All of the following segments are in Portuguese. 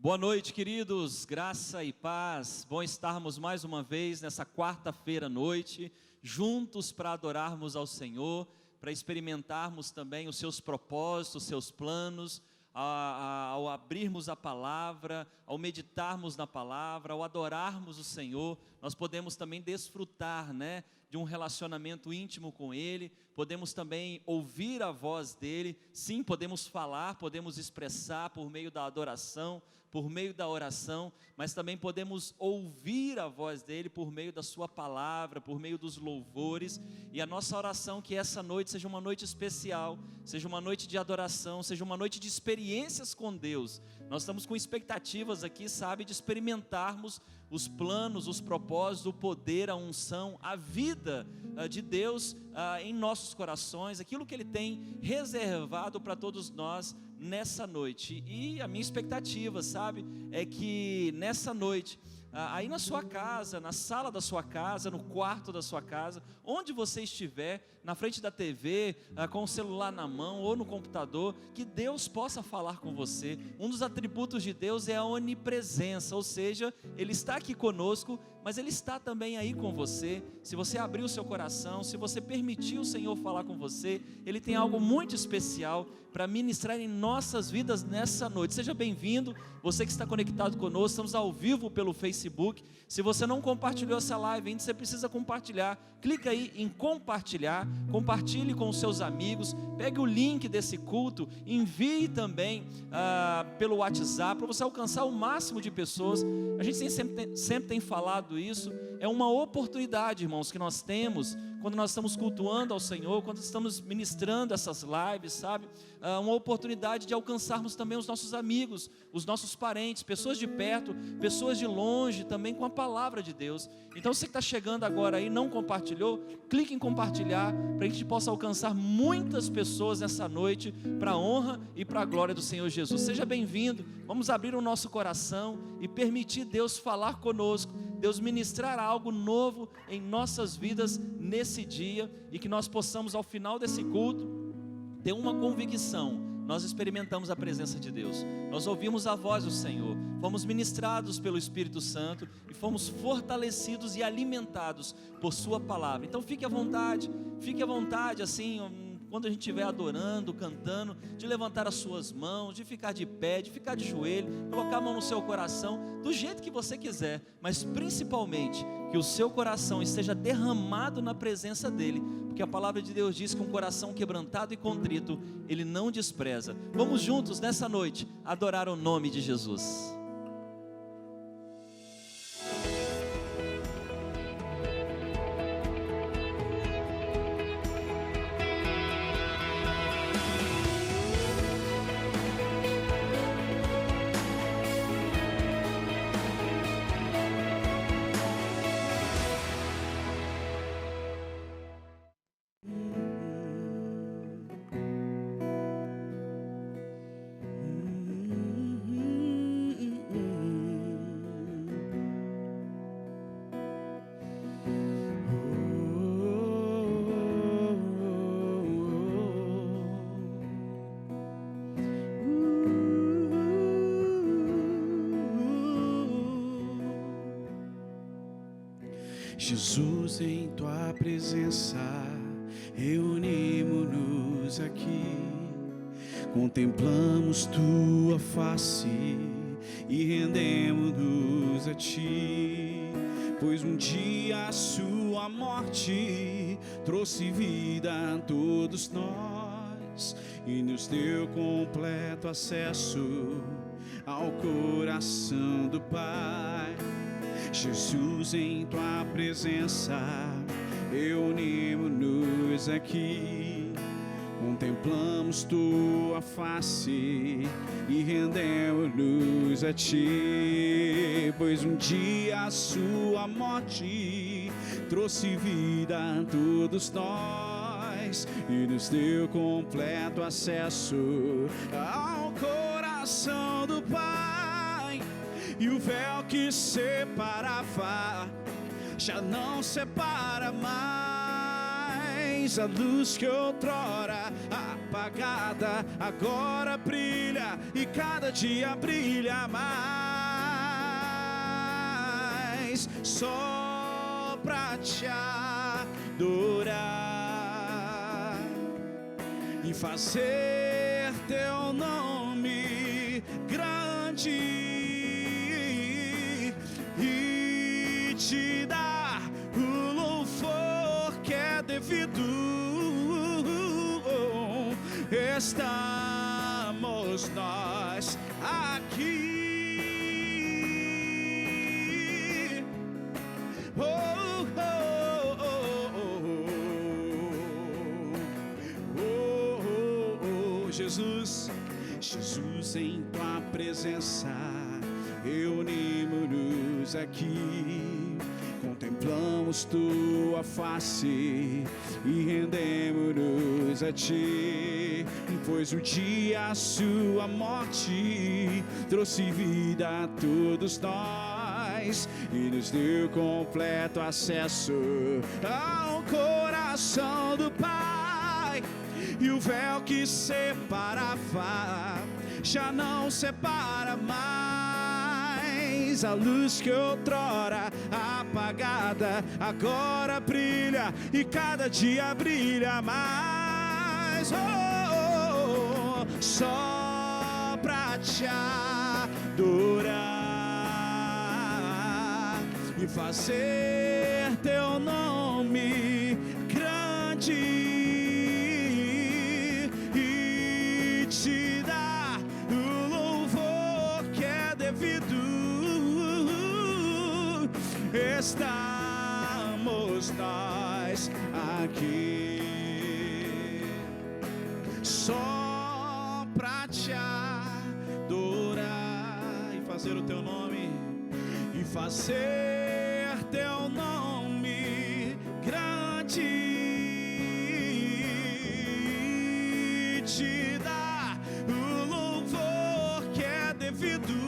Boa noite, queridos, graça e paz. Bom estarmos mais uma vez nessa quarta-feira à noite, juntos para adorarmos ao Senhor, para experimentarmos também os seus propósitos, os seus planos, ao abrirmos a palavra, ao meditarmos na palavra, ao adorarmos o Senhor, nós podemos também desfrutar, de um relacionamento íntimo com Ele, podemos também ouvir a voz dEle, sim, podemos falar, podemos expressar por meio da adoração, por meio da oração, mas também podemos ouvir a voz dEle por meio da sua palavra, por meio dos louvores, e a nossa oração que essa noite seja uma noite especial, seja uma noite de adoração, seja uma noite de experiências com Deus. Nós estamos com expectativas aqui, de experimentarmos os planos, os propósitos, o poder, a unção, a vida de Deus em nossos corações, aquilo que Ele tem reservado para todos nós nessa noite. E a minha expectativa, é que nessa noite, aí na sua casa, na sala da sua casa, no quarto da sua casa, onde você estiver, na frente da TV, com o celular na mão ou no computador, que Deus possa falar com você. Um dos atributos de Deus é a onipresença, ou seja, Ele está aqui conosco, mas Ele está também aí com você. Se você abrir o seu coração, se você permitir o Senhor falar com você, Ele tem algo muito especial para ministrar em nossas vidas nessa noite. Seja bem-vindo, você que está conectado conosco, estamos ao vivo pelo Facebook. Se você não compartilhou essa live ainda, você precisa compartilhar. Clica aí em compartilhar, compartilhe com os seus amigos, pegue o link desse culto, envie também pelo WhatsApp, para você alcançar o máximo de pessoas. A gente sempre tem falado isso, é uma oportunidade, irmãos, que nós temos quando nós estamos cultuando ao Senhor, quando estamos ministrando essas lives, uma oportunidade de alcançarmos também os nossos amigos, os nossos parentes, pessoas de perto, pessoas de longe, também com a palavra de Deus. Então você que está chegando agora aí, não compartilhou, clique em compartilhar, para que a gente possa alcançar muitas pessoas nessa noite, para a honra e para a glória do Senhor Jesus. Seja bem-vindo, vamos abrir o nosso coração e permitir Deus falar conosco, Deus ministrar algo novo em nossas vidas nesse dia, e que nós possamos ao final desse culto ter uma convicção: nós experimentamos a presença de Deus, nós ouvimos a voz do Senhor, fomos ministrados pelo Espírito Santo e fomos fortalecidos e alimentados por sua palavra. Então fique à vontade assim, quando a gente estiver adorando, cantando, de levantar as suas mãos, de ficar de pé, de ficar de joelho, colocar a mão no seu coração, do jeito que você quiser, mas principalmente que o seu coração esteja derramado na presença dEle, porque a palavra de Deus diz que um coração quebrantado e contrito, Ele não despreza. Vamos juntos nessa noite adorar o nome de Jesus. Jesus, em tua presença reunimos-nos aqui, contemplamos tua face e rendemos-nos a ti, pois um dia a sua morte trouxe vida a todos nós e nos deu completo acesso ao coração do Pai. Jesus, em tua presença reunimos-nos aqui, contemplamos tua face e rendemos-nos a ti, pois um dia a sua morte trouxe vida a todos nós e nos deu completo acesso ao coração do Pai. E o véu que separava já não separa mais. A luz que outrora apagada agora brilha, e cada dia brilha mais, só pra te adorar e fazer teu nome grande e te dar o louvor que é devido. Estamos nós aqui. Oh, oh, oh, oh, oh, oh, oh. Jesus, Jesus, em tua presença reunimos-nos aqui, contemplamos tua face e rendemos-nos a ti, pois o dia a sua morte trouxe vida a todos nós e nos deu completo acesso ao coração do Pai, e o véu que separava já não separa mais. A luz que outrora apagada agora brilha, e cada dia brilha mais. Oh, oh, oh, só pra te adorar e fazer teu nome grande e te dar o louvor que é devido. Estamos nós aqui só pra te adorar e fazer o teu nome, e fazer teu nome grande e te dar o louvor que é devido.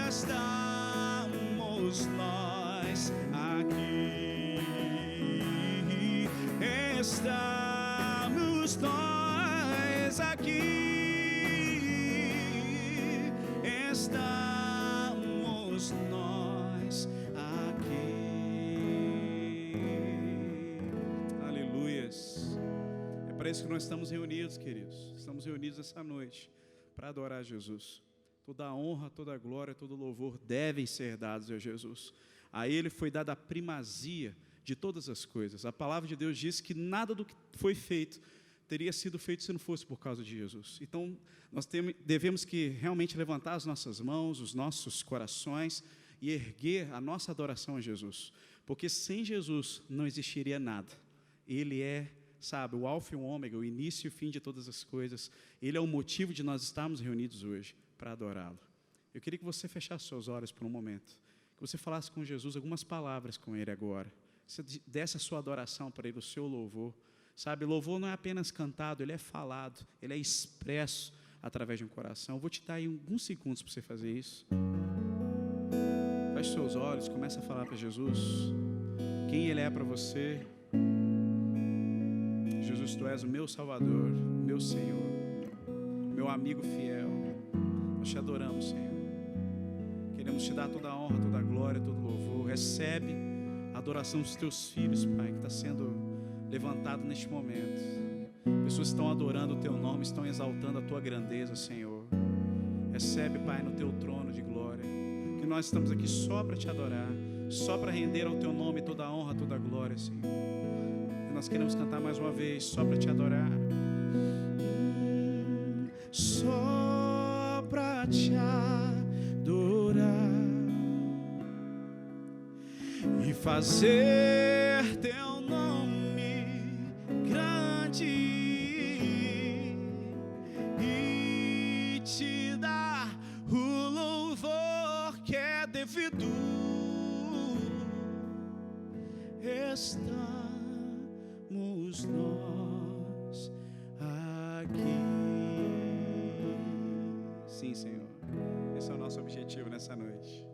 Estamos nós aqui, estamos nós aqui, estamos nós aqui. Aleluias. É para isso que nós estamos reunidos, queridos. Estamos reunidos essa noite para adorar Jesus. Toda a honra, toda a glória, todo o louvor devem ser dados a Jesus. A Ele foi dada a primazia de todas as coisas. A palavra de Deus diz que nada do que foi feito teria sido feito se não fosse por causa de Jesus. Então, nós devemos que realmente levantar as nossas mãos, os nossos corações e erguer a nossa adoração a Jesus. Porque sem Jesus não existiria nada. Ele é, sabe, o alfa e o ômega, o início e o fim de todas as coisas. Ele é o motivo de nós estarmos reunidos hoje, para adorá-lo. Eu queria que você fechasse seus olhos por um momento, que você falasse com Jesus algumas palavras com Ele agora, você desse a sua adoração para Ele, o seu louvor. Sabe, louvor não é apenas cantado, ele é falado, ele é expresso através de um coração. Eu vou te dar aí alguns segundos para você fazer isso. Feche seus olhos, comece a falar para Jesus quem Ele é para você. Jesus, Tu és o meu Salvador, meu Senhor, meu amigo fiel. Nós Te adoramos, Senhor. Queremos Te dar toda a honra, toda a glória, todo o louvor. Recebe a adoração dos Teus filhos, Pai, que está sendo levantado neste momento. Pessoas estão adorando o Teu nome, estão exaltando a Tua grandeza, Senhor. Recebe, Pai, no Teu trono de glória, que nós estamos aqui só para Te adorar, só para render ao Teu nome toda a honra, toda a glória, Senhor. E nós queremos cantar mais uma vez, só para Te adorar. Só para Te adorar e fazer Teu nome grande e Te dar o louvor que é devido. Estamos nós aqui. Sim, Senhor, esse é o nosso objetivo nessa noite.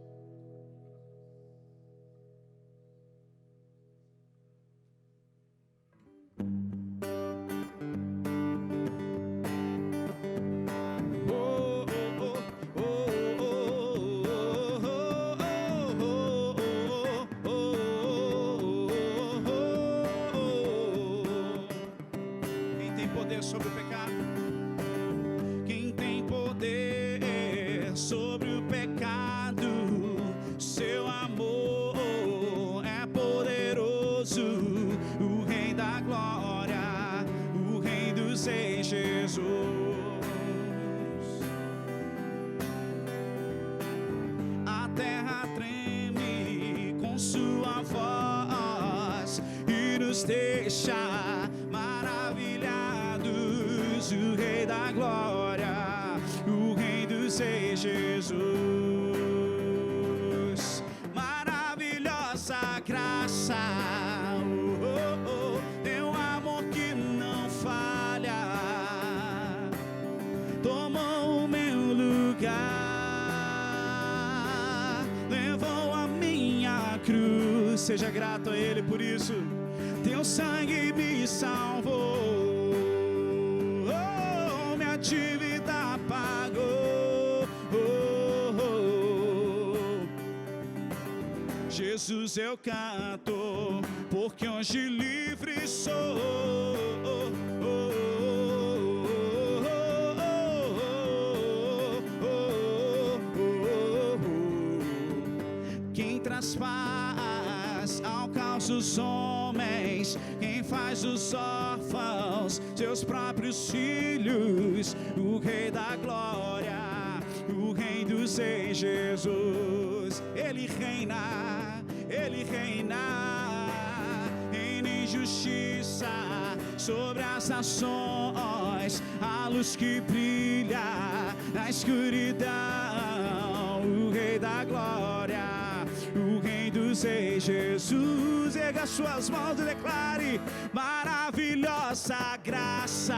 esteja maravilhados, o Rei da Glória, o Rei dos Reis, Jesus. Maravilhosa graça, teu amor que não falha, tomou o meu lugar, levou a minha cruz. Seja grato a Ele por isso. Teu sangue me salvou, minha dívida pagou. Jesus, eu canto, porque hoje livre sou. Quem traz paz ao caos dos homens, quem faz os órfãos seus próprios filhos, o Rei da Glória, o Rei dos Reis, Jesus. Ele reina, Ele reina, reina em justiça sobre as nações, a luz que brilha na escuridão, o Rei da Glória, o Rei dos Reis, Jesus. Erga suas mãos e declare: maravilhosa graça,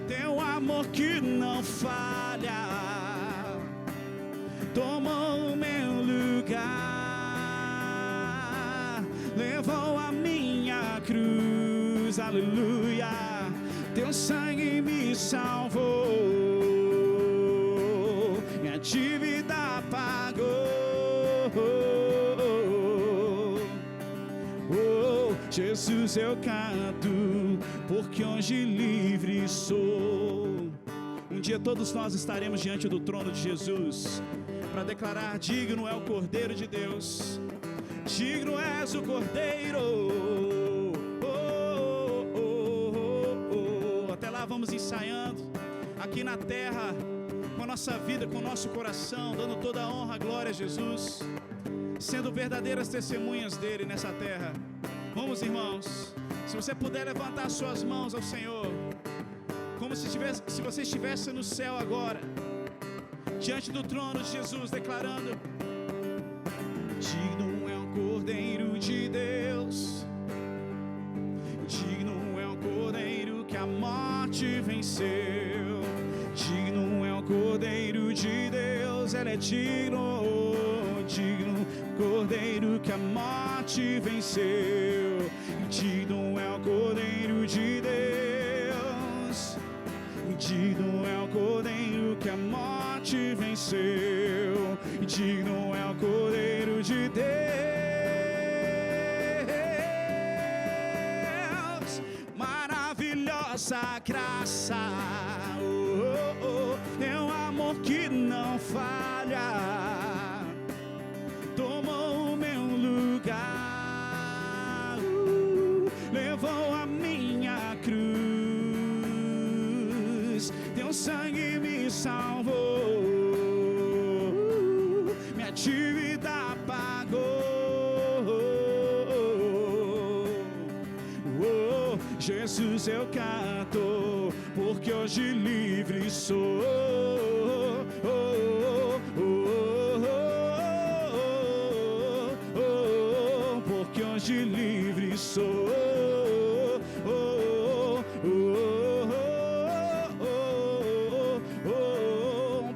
teu amor que não falha, tomou o meu lugar, levou a minha cruz, aleluia. Teu sangue me salvou, minha dívida pagou. Jesus, eu canto, porque hoje livre sou. Um dia todos nós estaremos diante do trono de Jesus para declarar: digno é o Cordeiro de Deus, digno és o Cordeiro. Até lá vamos ensaiando aqui na terra, com a nossa vida, com o nosso coração, dando toda a honra, glória a Jesus, sendo verdadeiras testemunhas dele nessa terra. Vamos, irmãos, se você puder levantar suas mãos ao Senhor, como se você estivesse no céu agora, diante do trono de Jesus, declarando: digno é o Cordeiro de Deus, digno é o Cordeiro que a morte venceu, digno é o Cordeiro de Deus, ele é digno, digno, Cordeiro que a morte venceu, digno é o Cordeiro de Deus, digno é o Cordeiro que a morte venceu, digno é o Cordeiro de Deus. Maravilhosa graça, teu amor que não falha, tomou o meu lugar, levou a minha cruz, teu sangue me salvou, minha dívida pagou. Jesus, eu canto, porque hoje livre sou. Porque hoje livre sou.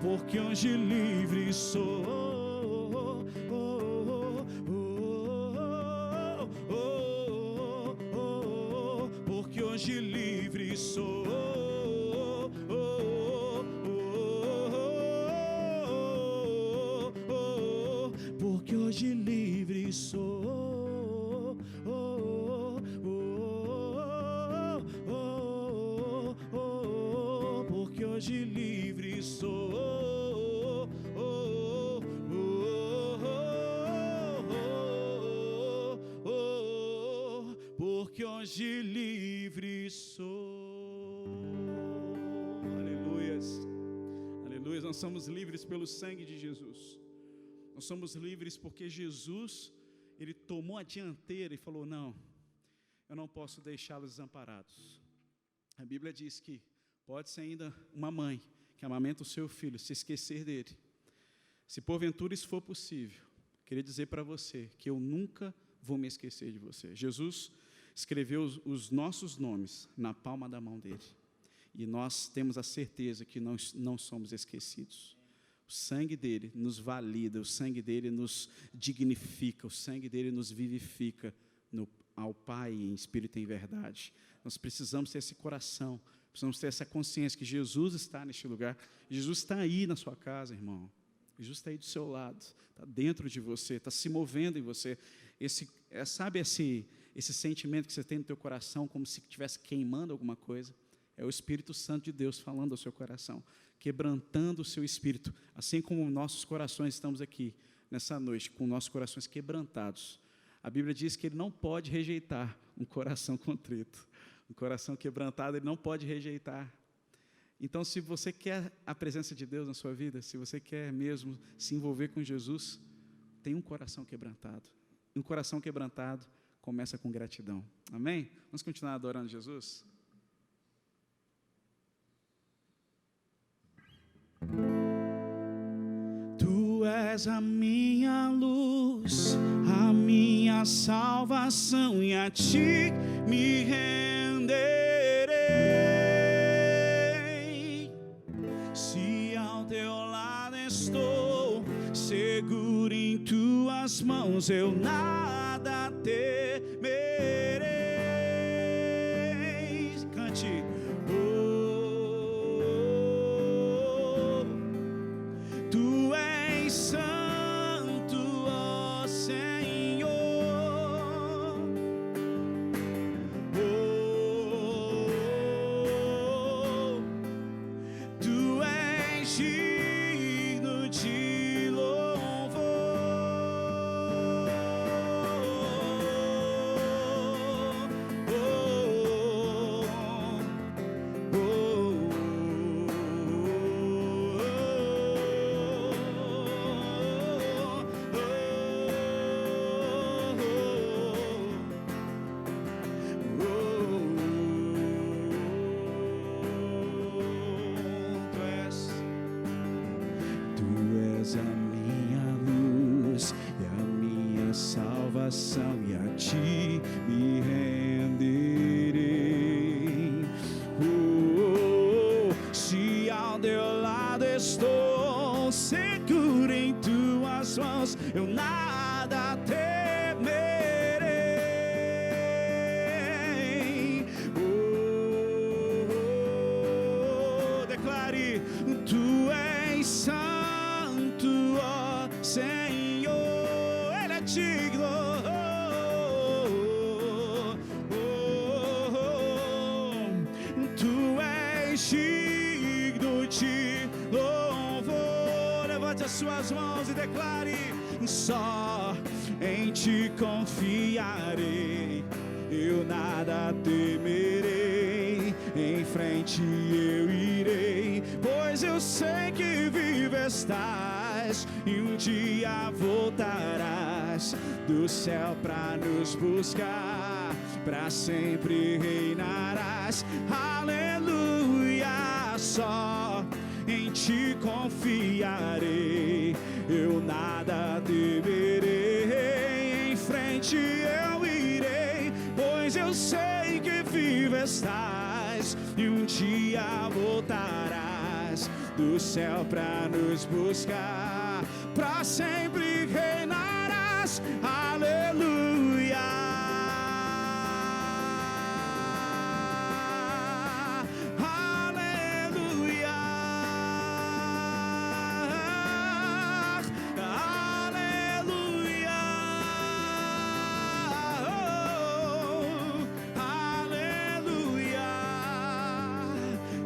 Porque hoje livre sou. Porque hoje livre sou. Porque hoje livre sou. Porque hoje livre sou. Porque hoje livre sou. Aleluias. Aleluias. Nós somos livres pelo sangue de Jesus. Nós somos livres porque Jesus ele tomou a dianteira e falou: não, eu não posso deixá-los desamparados. A Bíblia diz que pode ser ainda uma mãe que amamenta o seu filho se esquecer dele. Se porventura isso for possível, queria dizer para você que eu nunca vou me esquecer de você. Jesus escreveu os nossos nomes na palma da mão dele. E nós temos a certeza que nós não somos esquecidos. O sangue dele nos valida, o sangue dele nos dignifica, o sangue dele nos vivifica ao Pai em espírito e em verdade. Nós precisamos ter esse coração, precisamos ter essa consciência que Jesus está neste lugar. Jesus está aí na sua casa, irmão. Jesus está aí do seu lado, está dentro de você, está se movendo em você. Sabe esse sentimento que você tem no teu coração, como se estivesse queimando alguma coisa? É o Espírito Santo de Deus falando ao seu coração, quebrantando o seu espírito, assim como nossos corações estamos aqui nessa noite, com nossos corações quebrantados. A Bíblia diz que ele não pode rejeitar um coração contrito, um coração quebrantado ele não pode rejeitar. Então, se você quer a presença de Deus na sua vida, se você quer mesmo se envolver com Jesus, tenha um coração quebrantado. Um coração quebrantado começa com gratidão. Amém? Vamos continuar adorando Jesus? Tu és a minha luz, a minha salvação, e a ti me renderei. Se ao teu lado estou, seguro em tuas mãos, eu nada temerei. Cante. Tu és santo, ó Senhor. Tu és digno de louvor. A minha luz e a minha salvação, e a ti me renderei. Se ao teu lado estou, seguro em tuas mãos, eu nada temerei. Declare: tu és santo, Senhor, Ele é digno. Tu és digno de louvor. Levante as suas mãos e declare: só em ti confiarei, eu nada temerei. Em frente eu irei, pois eu sei que vivo estás, e um dia voltarás do céu pra nos buscar, pra sempre reinarás. Aleluia, só em ti confiarei, eu nada temerei. Em frente eu irei, pois eu sei que vivo estás, e um dia voltarás do céu pra nos buscar, pra sempre reinarás. Aleluia, aleluia, aleluia, aleluia.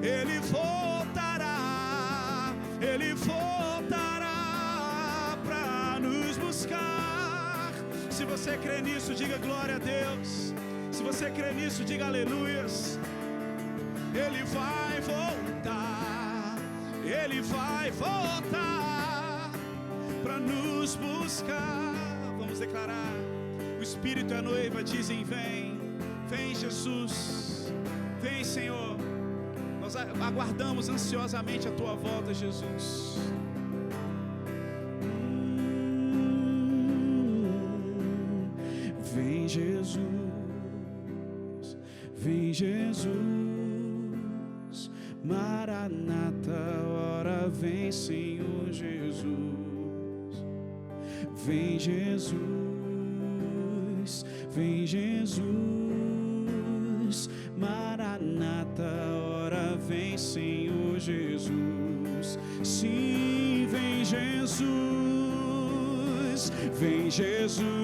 Ele voltará, Ele voltará para nos buscar. Se você crê nisso, diga glória a Deus. Se você crê nisso, diga aleluias. Ele vai voltar, Ele vai voltar para nos buscar. Vamos declarar. O Espírito e a noiva dizem: vem, vem Jesus, vem Senhor. Nós aguardamos ansiosamente a tua volta, Jesus. Vem Jesus, vem Jesus, Maranata, ora vem Senhor Jesus. Vem Jesus, vem Jesus, Maranata, ora vem Senhor Jesus. Sim, vem Jesus, vem Jesus,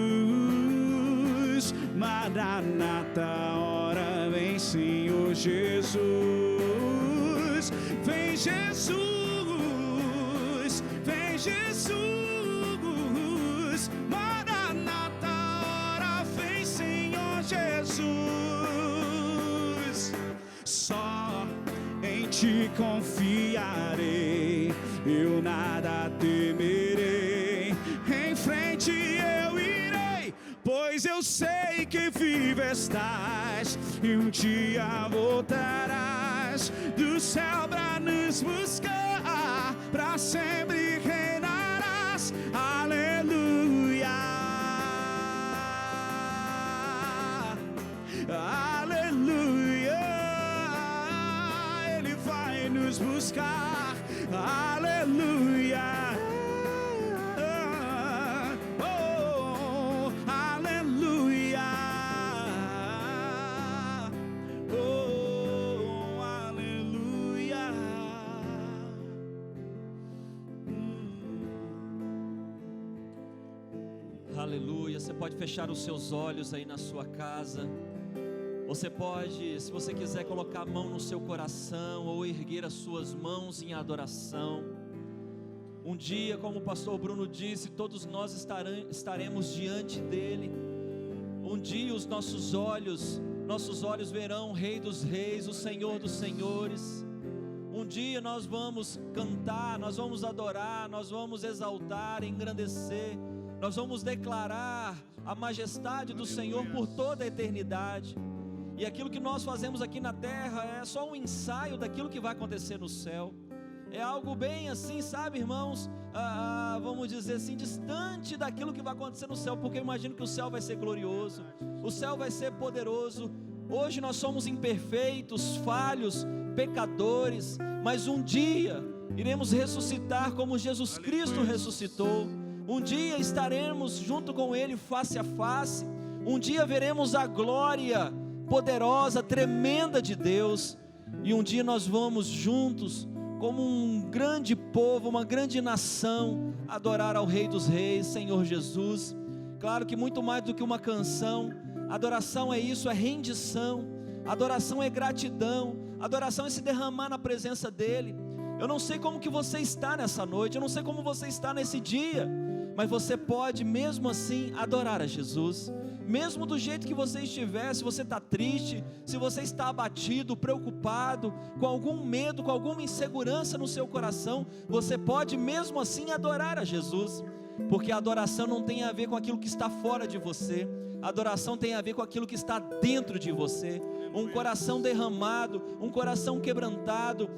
Maranata, ora vem Senhor Jesus. Vem Jesus, vem Jesus, Maranata, ora vem Senhor Jesus. Só em ti confiarei, eu nada temerei. Em frente eu irei, pois eu sei que vivo estás, e um dia voltarás do céu pra nos buscar, pra sempre reinarás. Aleluia, aleluia, Ele vai nos buscar. Aleluia. Aleluia. Você pode fechar os seus olhos aí na sua casa. Você pode, se você quiser, colocar a mão no seu coração ou erguer as suas mãos em adoração. Um dia, como o pastor Bruno disse, todos nós estaremos diante dele. Um dia os nossos olhos verão o Rei dos Reis, o Senhor dos Senhores. Um dia nós vamos cantar, nós vamos adorar, nós vamos exaltar, engrandecer. Nós vamos declarar a majestade do Senhor por toda a eternidade. E aquilo que nós fazemos aqui na terra é só um ensaio daquilo que vai acontecer no céu. É algo bem assim, sabe, irmãos, vamos dizer assim, distante daquilo que vai acontecer no céu, porque eu imagino que o céu vai ser glorioso, o céu vai ser poderoso. Hoje nós somos imperfeitos, falhos, pecadores, mas um dia iremos ressuscitar como Jesus Cristo ressuscitou. Um dia estaremos junto com Ele face a face. Um dia veremos a glória poderosa, tremenda de Deus. E um dia nós vamos juntos, como um grande povo, uma grande nação, adorar ao Rei dos Reis, Senhor Jesus. Claro que muito mais do que uma canção, adoração é isso, é rendição. Adoração é gratidão. Adoração é se derramar na presença dEle. Eu não sei como que você está nessa noite, eu não sei como você está nesse dia, mas você pode mesmo assim adorar a Jesus, mesmo do jeito que você estiver. Se você está triste, se você está abatido, preocupado, com algum medo, com alguma insegurança no seu coração, você pode mesmo assim adorar a Jesus, porque a adoração não tem a ver com aquilo que está fora de você, a adoração tem a ver com aquilo que está dentro de você. Um coração derramado, um coração quebrantado,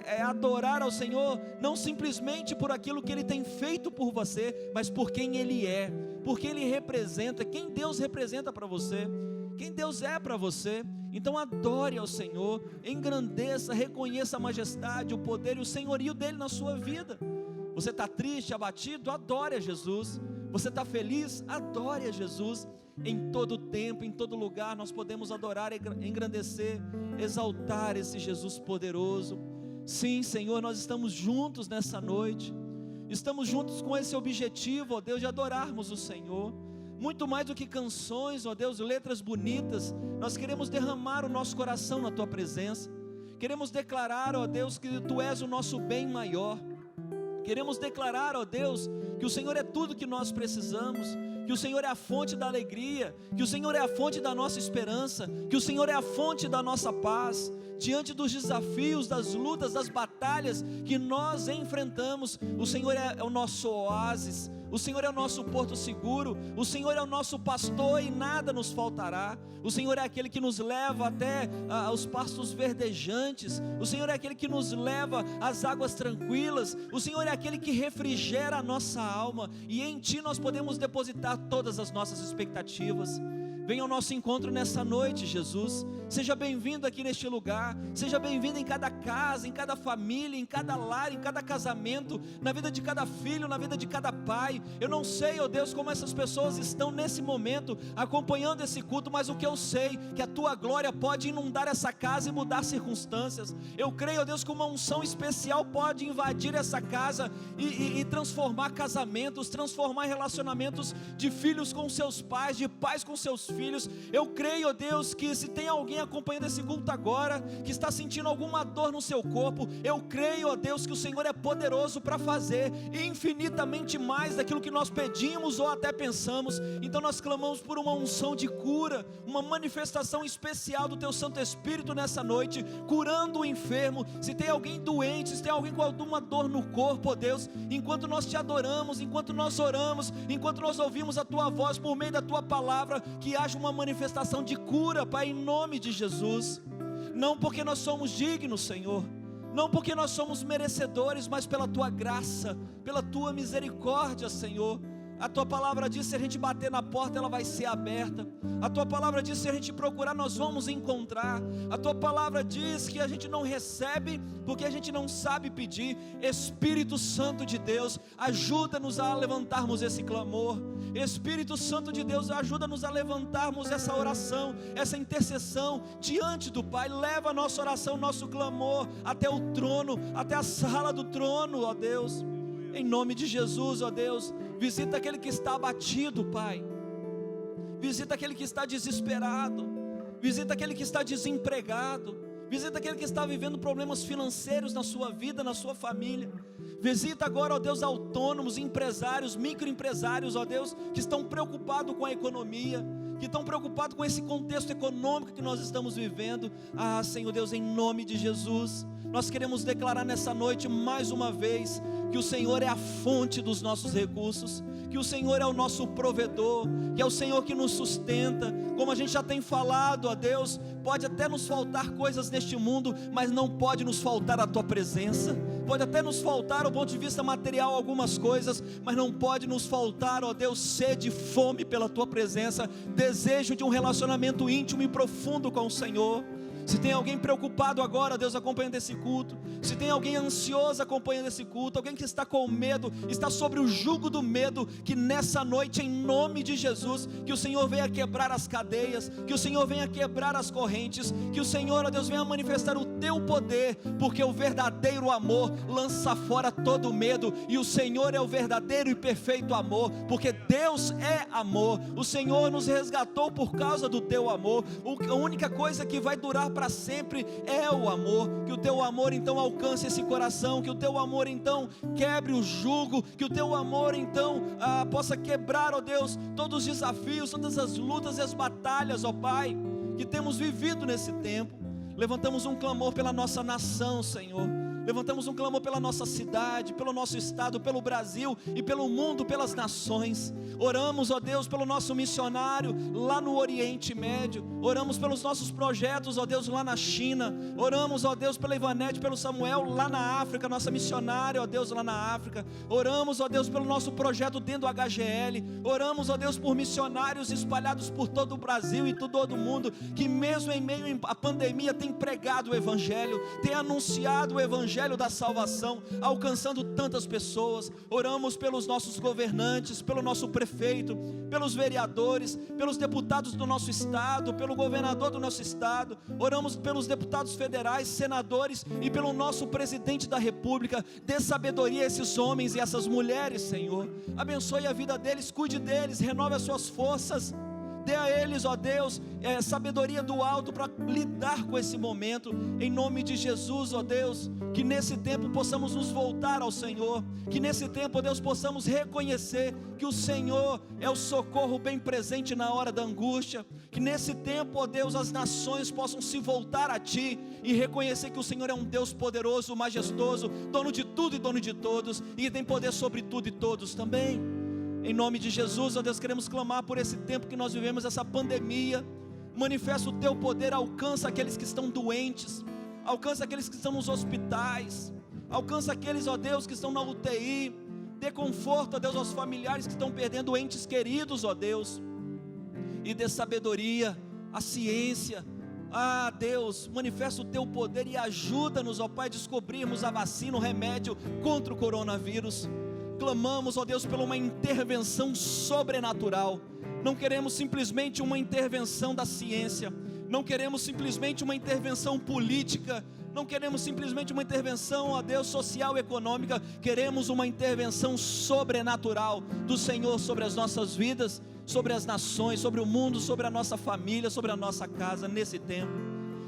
é adorar ao Senhor, não simplesmente por aquilo que Ele tem feito por você, mas por quem Ele é, porque Ele representa, quem Deus representa para você, quem Deus é para você. Então adore ao Senhor, engrandeça, reconheça a majestade, o poder e o senhorio dEle na sua vida. Você está triste, abatido? Adore a Jesus. Você está feliz? Adore a Jesus. Em todo tempo, em todo lugar, nós podemos adorar, engrandecer, exaltar esse Jesus poderoso. Sim, Senhor, nós estamos juntos nessa noite, estamos juntos com esse objetivo, ó Deus, de adorarmos o Senhor. Muito mais do que canções, ó Deus, letras bonitas, nós queremos derramar o nosso coração na Tua presença. Queremos declarar, ó Deus, que Tu és o nosso bem maior. Queremos declarar, ó Deus, que o Senhor é tudo que nós precisamos. que o Senhor é a fonte da alegria, que o Senhor é a fonte da nossa esperança, que o Senhor é a fonte da nossa paz. Diante dos desafios, das lutas, das batalhas que nós enfrentamos, o Senhor é o nosso oásis, o Senhor é o nosso porto seguro, o Senhor é o nosso pastor e nada nos faltará. O Senhor é aquele que nos leva até os pastos verdejantes, o Senhor é aquele que nos leva às águas tranquilas, o Senhor é aquele que refrigera a nossa alma, e em Ti nós podemos depositar todas as nossas expectativas. Venha ao nosso encontro nessa noite, Jesus. Seja bem-vindo aqui neste lugar. Seja bem-vindo em cada casa, em cada família, em cada lar, em cada casamento, na vida de cada filho, na vida de cada pai. Eu não sei, ó Deus, como essas pessoas estão nesse momento acompanhando esse culto, mas o que eu sei, que a Tua glória pode inundar essa casa e mudar circunstâncias. Eu creio, ó Deus, que uma unção especial pode invadir essa casa e transformar casamentos, transformar relacionamentos de filhos com seus pais, de pais com seus filhos. Eu creio, ó Deus, que se tem alguém acompanhando esse culto agora, que está sentindo alguma dor no seu corpo, eu creio, ó Deus, que o Senhor é poderoso para fazer infinitamente mais daquilo que nós pedimos ou até pensamos. Então nós clamamos por uma unção de cura, uma manifestação especial do Teu Santo Espírito nessa noite, curando o enfermo. Se tem alguém doente, se tem alguém com alguma dor no corpo, ó Deus, enquanto nós Te adoramos, enquanto nós oramos, enquanto nós ouvimos a Tua voz por meio da Tua palavra, que haja uma manifestação de cura, Pai, em nome de Jesus. Não porque nós somos dignos, Senhor, não porque nós somos merecedores, mas pela Tua graça, pela Tua misericórdia, Senhor. A Tua palavra diz, se a gente bater na porta, ela vai ser aberta. A Tua palavra diz, se a gente procurar, nós vamos encontrar. A Tua palavra diz que a gente não recebe porque a gente não sabe pedir. Espírito Santo de Deus, ajuda-nos a levantarmos esse clamor. Espírito Santo de Deus, ajuda-nos a levantarmos essa oração, essa intercessão diante do Pai. Leva a nossa oração, nosso clamor até o trono, até a sala do trono, ó Deus. Em nome de Jesus, ó Deus, visita aquele que está abatido, Pai. Visita aquele que está desesperado. Visita aquele que está desempregado. Visita aquele que está vivendo problemas financeiros na sua vida, na sua família. Visita agora, ó Deus, autônomos, empresários, microempresários, ó Deus, que estão preocupados com a economia, que estão preocupados com esse contexto econômico que nós estamos vivendo. Ah, Senhor Deus, em nome de Jesus, nós queremos declarar nessa noite mais uma vez que o Senhor é a fonte dos nossos recursos, que o Senhor é o nosso provedor, que é o Senhor que nos sustenta. Como a gente já tem falado, ó Deus, pode até nos faltar coisas neste mundo, mas não pode nos faltar a Tua presença. Pode até nos faltar, do ponto de vista material, algumas coisas, mas não pode nos faltar, ó Deus, sede e fome pela Tua presença, desejo de um relacionamento íntimo e profundo com o Senhor. Se tem alguém preocupado agora, Deus, acompanhando esse culto, se tem alguém ansioso acompanhando esse culto, alguém que está com medo, está sobre o jugo do medo, que nessa noite, em nome de Jesus, que o Senhor venha quebrar as cadeias, que o Senhor venha quebrar as correntes, que o Senhor, ó Deus, venha manifestar o Teu poder, porque o verdadeiro amor lança fora todo medo, e o Senhor é o verdadeiro e perfeito amor, porque Deus é amor. O Senhor nos resgatou por causa do Teu amor. A única coisa que vai durar para sempre é o amor. Que o Teu amor então alcance esse coração, que o Teu amor então quebre o jugo, que o Teu amor então possa quebrar, ó Deus, todos os desafios, todas as lutas e as batalhas, ó Pai, que temos vivido nesse tempo. Levantamos um clamor pela nossa nação, Senhor. Levantamos um clamor pela nossa cidade, pelo nosso estado, pelo Brasil e pelo mundo, pelas nações. Oramos, ó Deus, pelo nosso missionário lá no Oriente Médio. Oramos pelos nossos projetos, ó Deus, lá na China. Oramos, ó Deus, pela Ivanete, pelo Samuel lá na África, nossa missionária, ó Deus, lá na África. Oramos, ó Deus, pelo nosso projeto dentro do HGL. Oramos, ó Deus, por missionários espalhados por todo o Brasil e todo o mundo, que mesmo em meio à pandemia tem pregado o Evangelho, tem anunciado o Evangelho da salvação, alcançando tantas pessoas. Oramos pelos nossos governantes, pelo nosso prefeito, pelos vereadores, pelos deputados do nosso estado, pelo governador do nosso estado. Oramos pelos deputados federais, senadores e pelo nosso presidente da república. Dê sabedoria a esses homens e essas mulheres, Senhor. Abençoe a vida deles, cuide deles, renove as suas forças. Dê a eles, ó Deus, sabedoria do alto para lidar com esse momento, em nome de Jesus, ó Deus. Que nesse tempo possamos nos voltar ao Senhor, que nesse tempo, ó Deus, possamos reconhecer que o Senhor é o socorro bem presente na hora da angústia. Que nesse tempo, ó Deus, as nações possam se voltar a Ti e reconhecer que o Senhor é um Deus poderoso, majestoso, dono de tudo e dono de todos, e que tem poder sobre tudo e todos também. Em nome de Jesus, ó Deus, queremos clamar por esse tempo que nós vivemos, essa pandemia. Manifesta o Teu poder, alcança aqueles que estão doentes, alcança aqueles que estão nos hospitais, alcança aqueles, ó Deus, que estão na UTI. Dê conforto, ó Deus, aos familiares que estão perdendo entes queridos, ó Deus, e dê sabedoria, a ciência. Deus, manifesta o Teu poder e ajuda-nos, ó Pai, a descobrirmos a vacina, o remédio contra o coronavírus. Clamamos, ó Deus, por uma intervenção sobrenatural. Não queremos simplesmente uma intervenção da ciência, não queremos simplesmente uma intervenção política, não queremos simplesmente uma intervenção, ó Deus, social e econômica. Queremos uma intervenção sobrenatural do Senhor sobre as nossas vidas, sobre as nações, sobre o mundo, sobre a nossa família, sobre a nossa casa nesse tempo.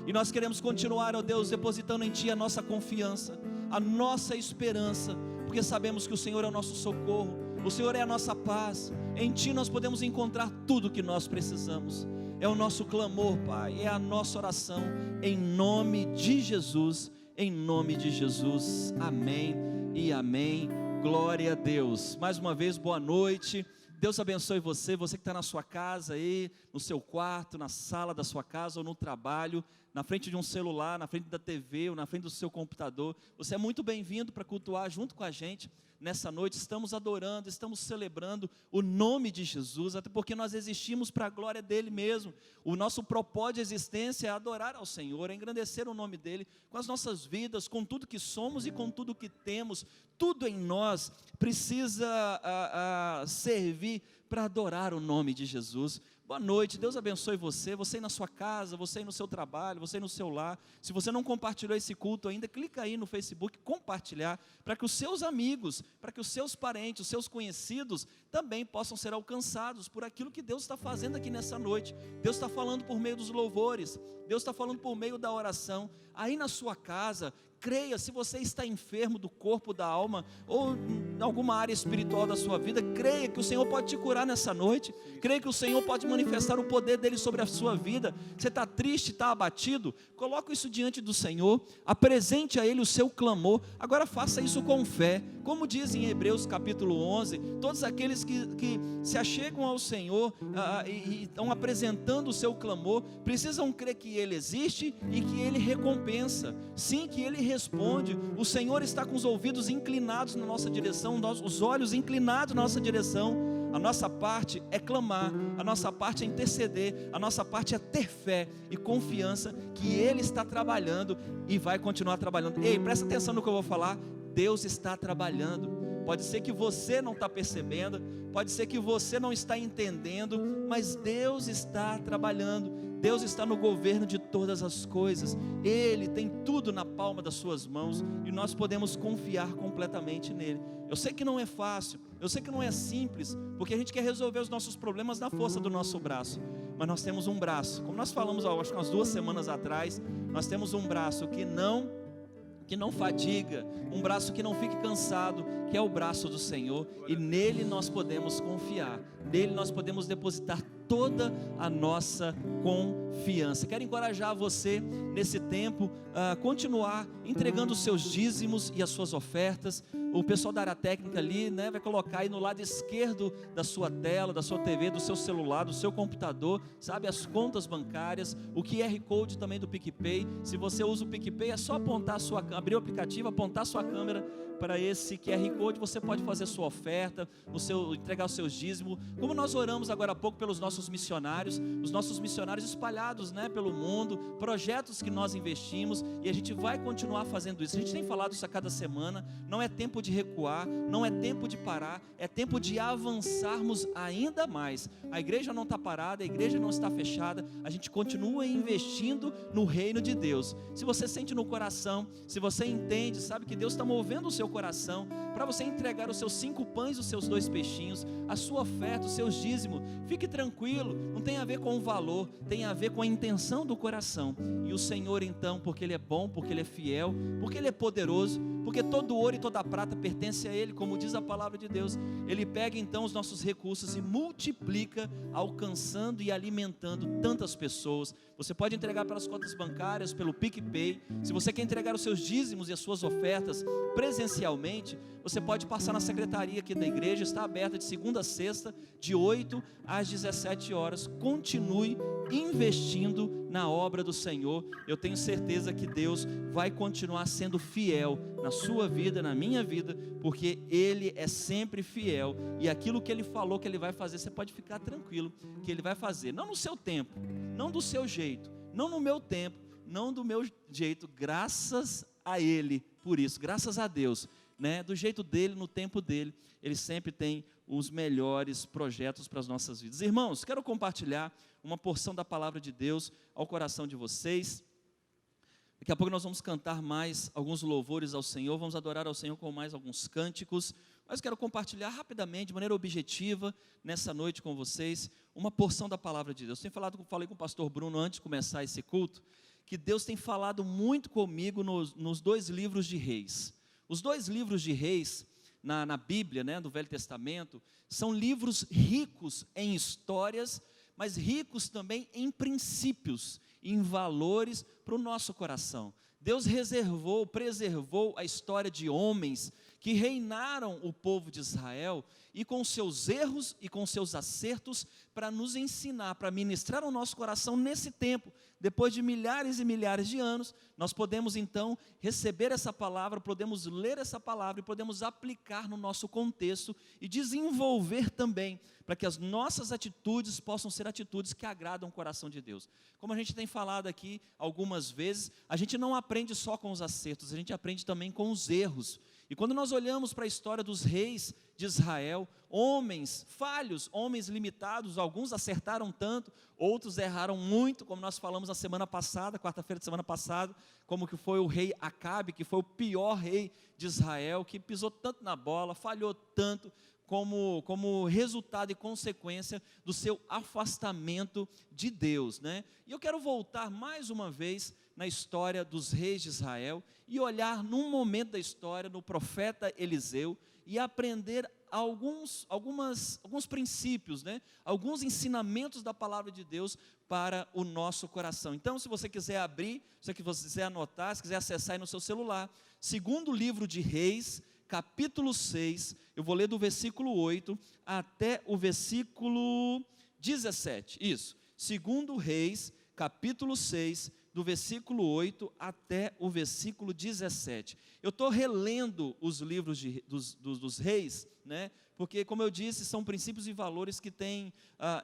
E nós queremos continuar, ó Deus, depositando em Ti a nossa confiança, a nossa esperança, porque sabemos que o Senhor é o nosso socorro, o Senhor é a nossa paz. Em Ti nós podemos encontrar tudo o que nós precisamos. É o nosso clamor, Pai, é a nossa oração, em nome de Jesus, em nome de Jesus, amém e amém. Glória a Deus. Mais uma vez, boa noite. Deus abençoe você que está na sua casa aí, no seu quarto, na sala da sua casa ou no trabalho, na frente de um celular, na frente da TV ou na frente do seu computador. Você é muito bem-vindo para cultuar junto com a gente. Nessa noite estamos adorando, estamos celebrando o nome de Jesus, até porque nós existimos para a glória dEle mesmo. O nosso propósito de existência é adorar ao Senhor, é engrandecer o nome dEle com as nossas vidas, com tudo que somos e com tudo que temos. Tudo em nós precisa servir para adorar o nome de Jesus. Boa noite, Deus abençoe você aí na sua casa, você aí no seu trabalho, você aí no seu lar. Se você não compartilhou esse culto ainda, clica aí no Facebook, compartilhar, para que os seus amigos, para que os seus parentes, os seus conhecidos também possam ser alcançados por aquilo que Deus está fazendo aqui nessa noite. Deus está falando por meio dos louvores, Deus está falando por meio da oração, aí na sua casa. Creia, se você está enfermo do corpo, da alma, ou em alguma área espiritual da sua vida, creia que o Senhor pode te curar nessa noite, creia que o Senhor pode manifestar o poder dEle sobre a sua vida. Você está triste, está abatido, coloque isso diante do Senhor, apresente a Ele o seu clamor. Agora faça isso com fé, como diz em Hebreus capítulo 11, todos aqueles que se achegam ao Senhor e estão apresentando o seu clamor, precisam crer que Ele existe e que Ele recompensa, sim, que Ele responde. O Senhor está com os ouvidos inclinados na nossa direção, os olhos inclinados na nossa direção. A nossa parte é clamar, a nossa parte é interceder, a nossa parte é ter fé e confiança que Ele está trabalhando e vai continuar trabalhando. Ei, presta atenção no que eu vou falar. Deus está trabalhando. Pode ser que você não está percebendo, pode ser que você não está entendendo, mas Deus está trabalhando. Deus está no governo de todas as coisas. Ele tem tudo na palma das suas mãos e nós podemos confiar completamente nele. Eu sei que não é fácil, eu sei que não é simples, porque a gente quer resolver os nossos problemas na força do nosso braço, mas nós temos um braço, como nós falamos, acho que umas 2 semanas atrás, nós temos um braço que não fadiga, um braço que não fique cansado, que é o braço do Senhor, e nele nós podemos confiar, nele nós podemos depositar toda a nossa confiança. Quero encorajar você nesse tempo a continuar entregando os seus dízimos e as suas ofertas. O pessoal da área técnica ali, vai colocar aí no lado esquerdo da sua tela, da sua TV, do seu celular, do seu computador, sabe, as contas bancárias, o QR Code também do PicPay. Se você usa o PicPay, é só abrir o aplicativo, apontar a sua câmera para esse QR Code, você pode fazer sua oferta, entregar o seu dízimo, como nós oramos agora há pouco pelos nossos missionários, os nossos missionários espalhados pelo mundo, projetos que nós investimos, e a gente vai continuar fazendo isso. A gente tem falado isso a cada semana. Não é tempo de recuar, não é tempo de parar, é tempo de avançarmos ainda mais. A igreja não está parada, a igreja não está fechada, a gente continua investindo no reino de Deus. Se você sente no coração, se você entende, sabe que Deus está movendo o seu coração para você entregar os seus 5 pães, os seus 2 peixinhos, a sua oferta, os seus dízimos, fique tranquilo. tranquilo, não tem a ver com o valor, tem a ver com a intenção do coração. E o Senhor então, porque Ele é bom, porque Ele é fiel, porque Ele é poderoso, porque todo ouro e toda prata pertence a Ele, como diz a palavra de Deus, Ele pega então os nossos recursos e multiplica, alcançando e alimentando tantas pessoas. Você pode entregar pelas contas bancárias, pelo PicPay. Se você quer entregar os seus dízimos e as suas ofertas presencialmente, você pode passar na secretaria aqui da igreja, está aberta de segunda a sexta, de 8 às 17 horas. Continue investindo na obra do Senhor. Eu tenho certeza que Deus vai continuar sendo fiel na sua vida, na minha vida, porque Ele é sempre fiel, e aquilo que Ele falou que Ele vai fazer, você pode ficar tranquilo, que Ele vai fazer, não no seu tempo, não do seu jeito, não no meu tempo, não do meu jeito, graças a Ele, por isso, graças a Deus, né? Do jeito dele, no tempo dele, Ele sempre tem os melhores projetos para as nossas vidas. Irmãos, quero compartilhar uma porção da palavra de Deus ao coração de vocês. Daqui a pouco nós vamos cantar mais alguns louvores ao Senhor, vamos adorar ao Senhor com mais alguns cânticos, mas quero compartilhar rapidamente, de maneira objetiva, nessa noite com vocês, uma porção da palavra de Deus. Falei com o pastor Bruno antes de começar esse culto, que Deus tem falado muito comigo nos 2 livros de Reis. Os 2 livros de Reis, na Bíblia, né, do Velho Testamento, são livros ricos em histórias, mas ricos também em princípios, em valores para o nosso coração. Deus preservou a história de homens que reinaram o povo de Israel, e com seus erros e com seus acertos, para nos ensinar, para ministrar ao nosso coração nesse tempo. Depois de milhares e milhares de anos, nós podemos então receber essa palavra, podemos ler essa palavra e podemos aplicar no nosso contexto e desenvolver também, para que as nossas atitudes possam ser atitudes que agradam o coração de Deus. Como a gente tem falado aqui algumas vezes, a gente não aprende só com os acertos, a gente aprende também com os erros. E quando nós olhamos para a história dos reis de Israel, homens falhos, homens limitados, alguns acertaram tanto, outros erraram muito, como nós falamos na semana passada, quarta-feira de semana passada, como que foi o rei Acabe, que foi o pior rei de Israel, que pisou tanto na bola, falhou tanto, como resultado e consequência do seu afastamento de Deus, né? E eu quero voltar mais uma vez na história dos reis de Israel e olhar num momento da história no profeta Eliseu e aprender alguns princípios, né? Alguns ensinamentos da palavra de Deus para o nosso coração. Então, se você quiser abrir, se você quiser anotar, se quiser acessar aí no seu celular, 2º livro de Reis, capítulo 6, eu vou ler do versículo 8 até o versículo 17, isso, 2º Reis, capítulo 6, do versículo 8 até o versículo 17. Eu estou relendo os livros dos reis, né? Porque, como eu disse, são princípios e valores que têm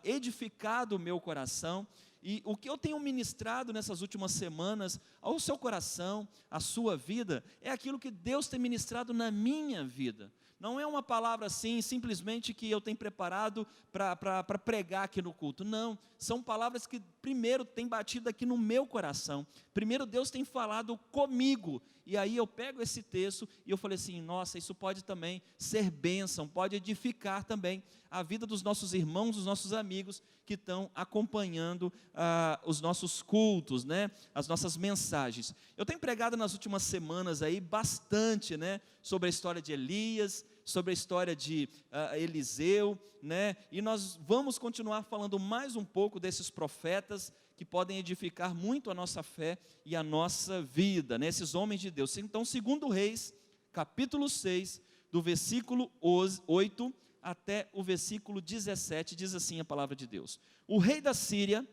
edificado o meu coração. E o que eu tenho ministrado nessas últimas semanas ao seu coração, à sua vida, é aquilo que Deus tem ministrado na minha vida. Não é uma palavra assim, simplesmente que eu tenho preparado para pregar aqui no culto. Não, são palavras que primeiro têm batido aqui no meu coração. Primeiro Deus tem falado comigo. E aí eu pego esse texto e eu falei assim, nossa, isso pode também ser bênção, pode edificar também a vida dos nossos irmãos, dos nossos amigos que estão acompanhando os nossos cultos, né? As nossas mensagens. Eu tenho pregado nas últimas semanas aí bastante, né? Sobre a história de Elias, sobre a história de Eliseu, né? E nós vamos continuar falando mais um pouco desses profetas que podem edificar muito a nossa fé e a nossa vida, né? Esses homens de Deus. Então, 2º Reis, capítulo 6, do versículo 8 até o versículo 17, diz assim a palavra de Deus. O rei da Síria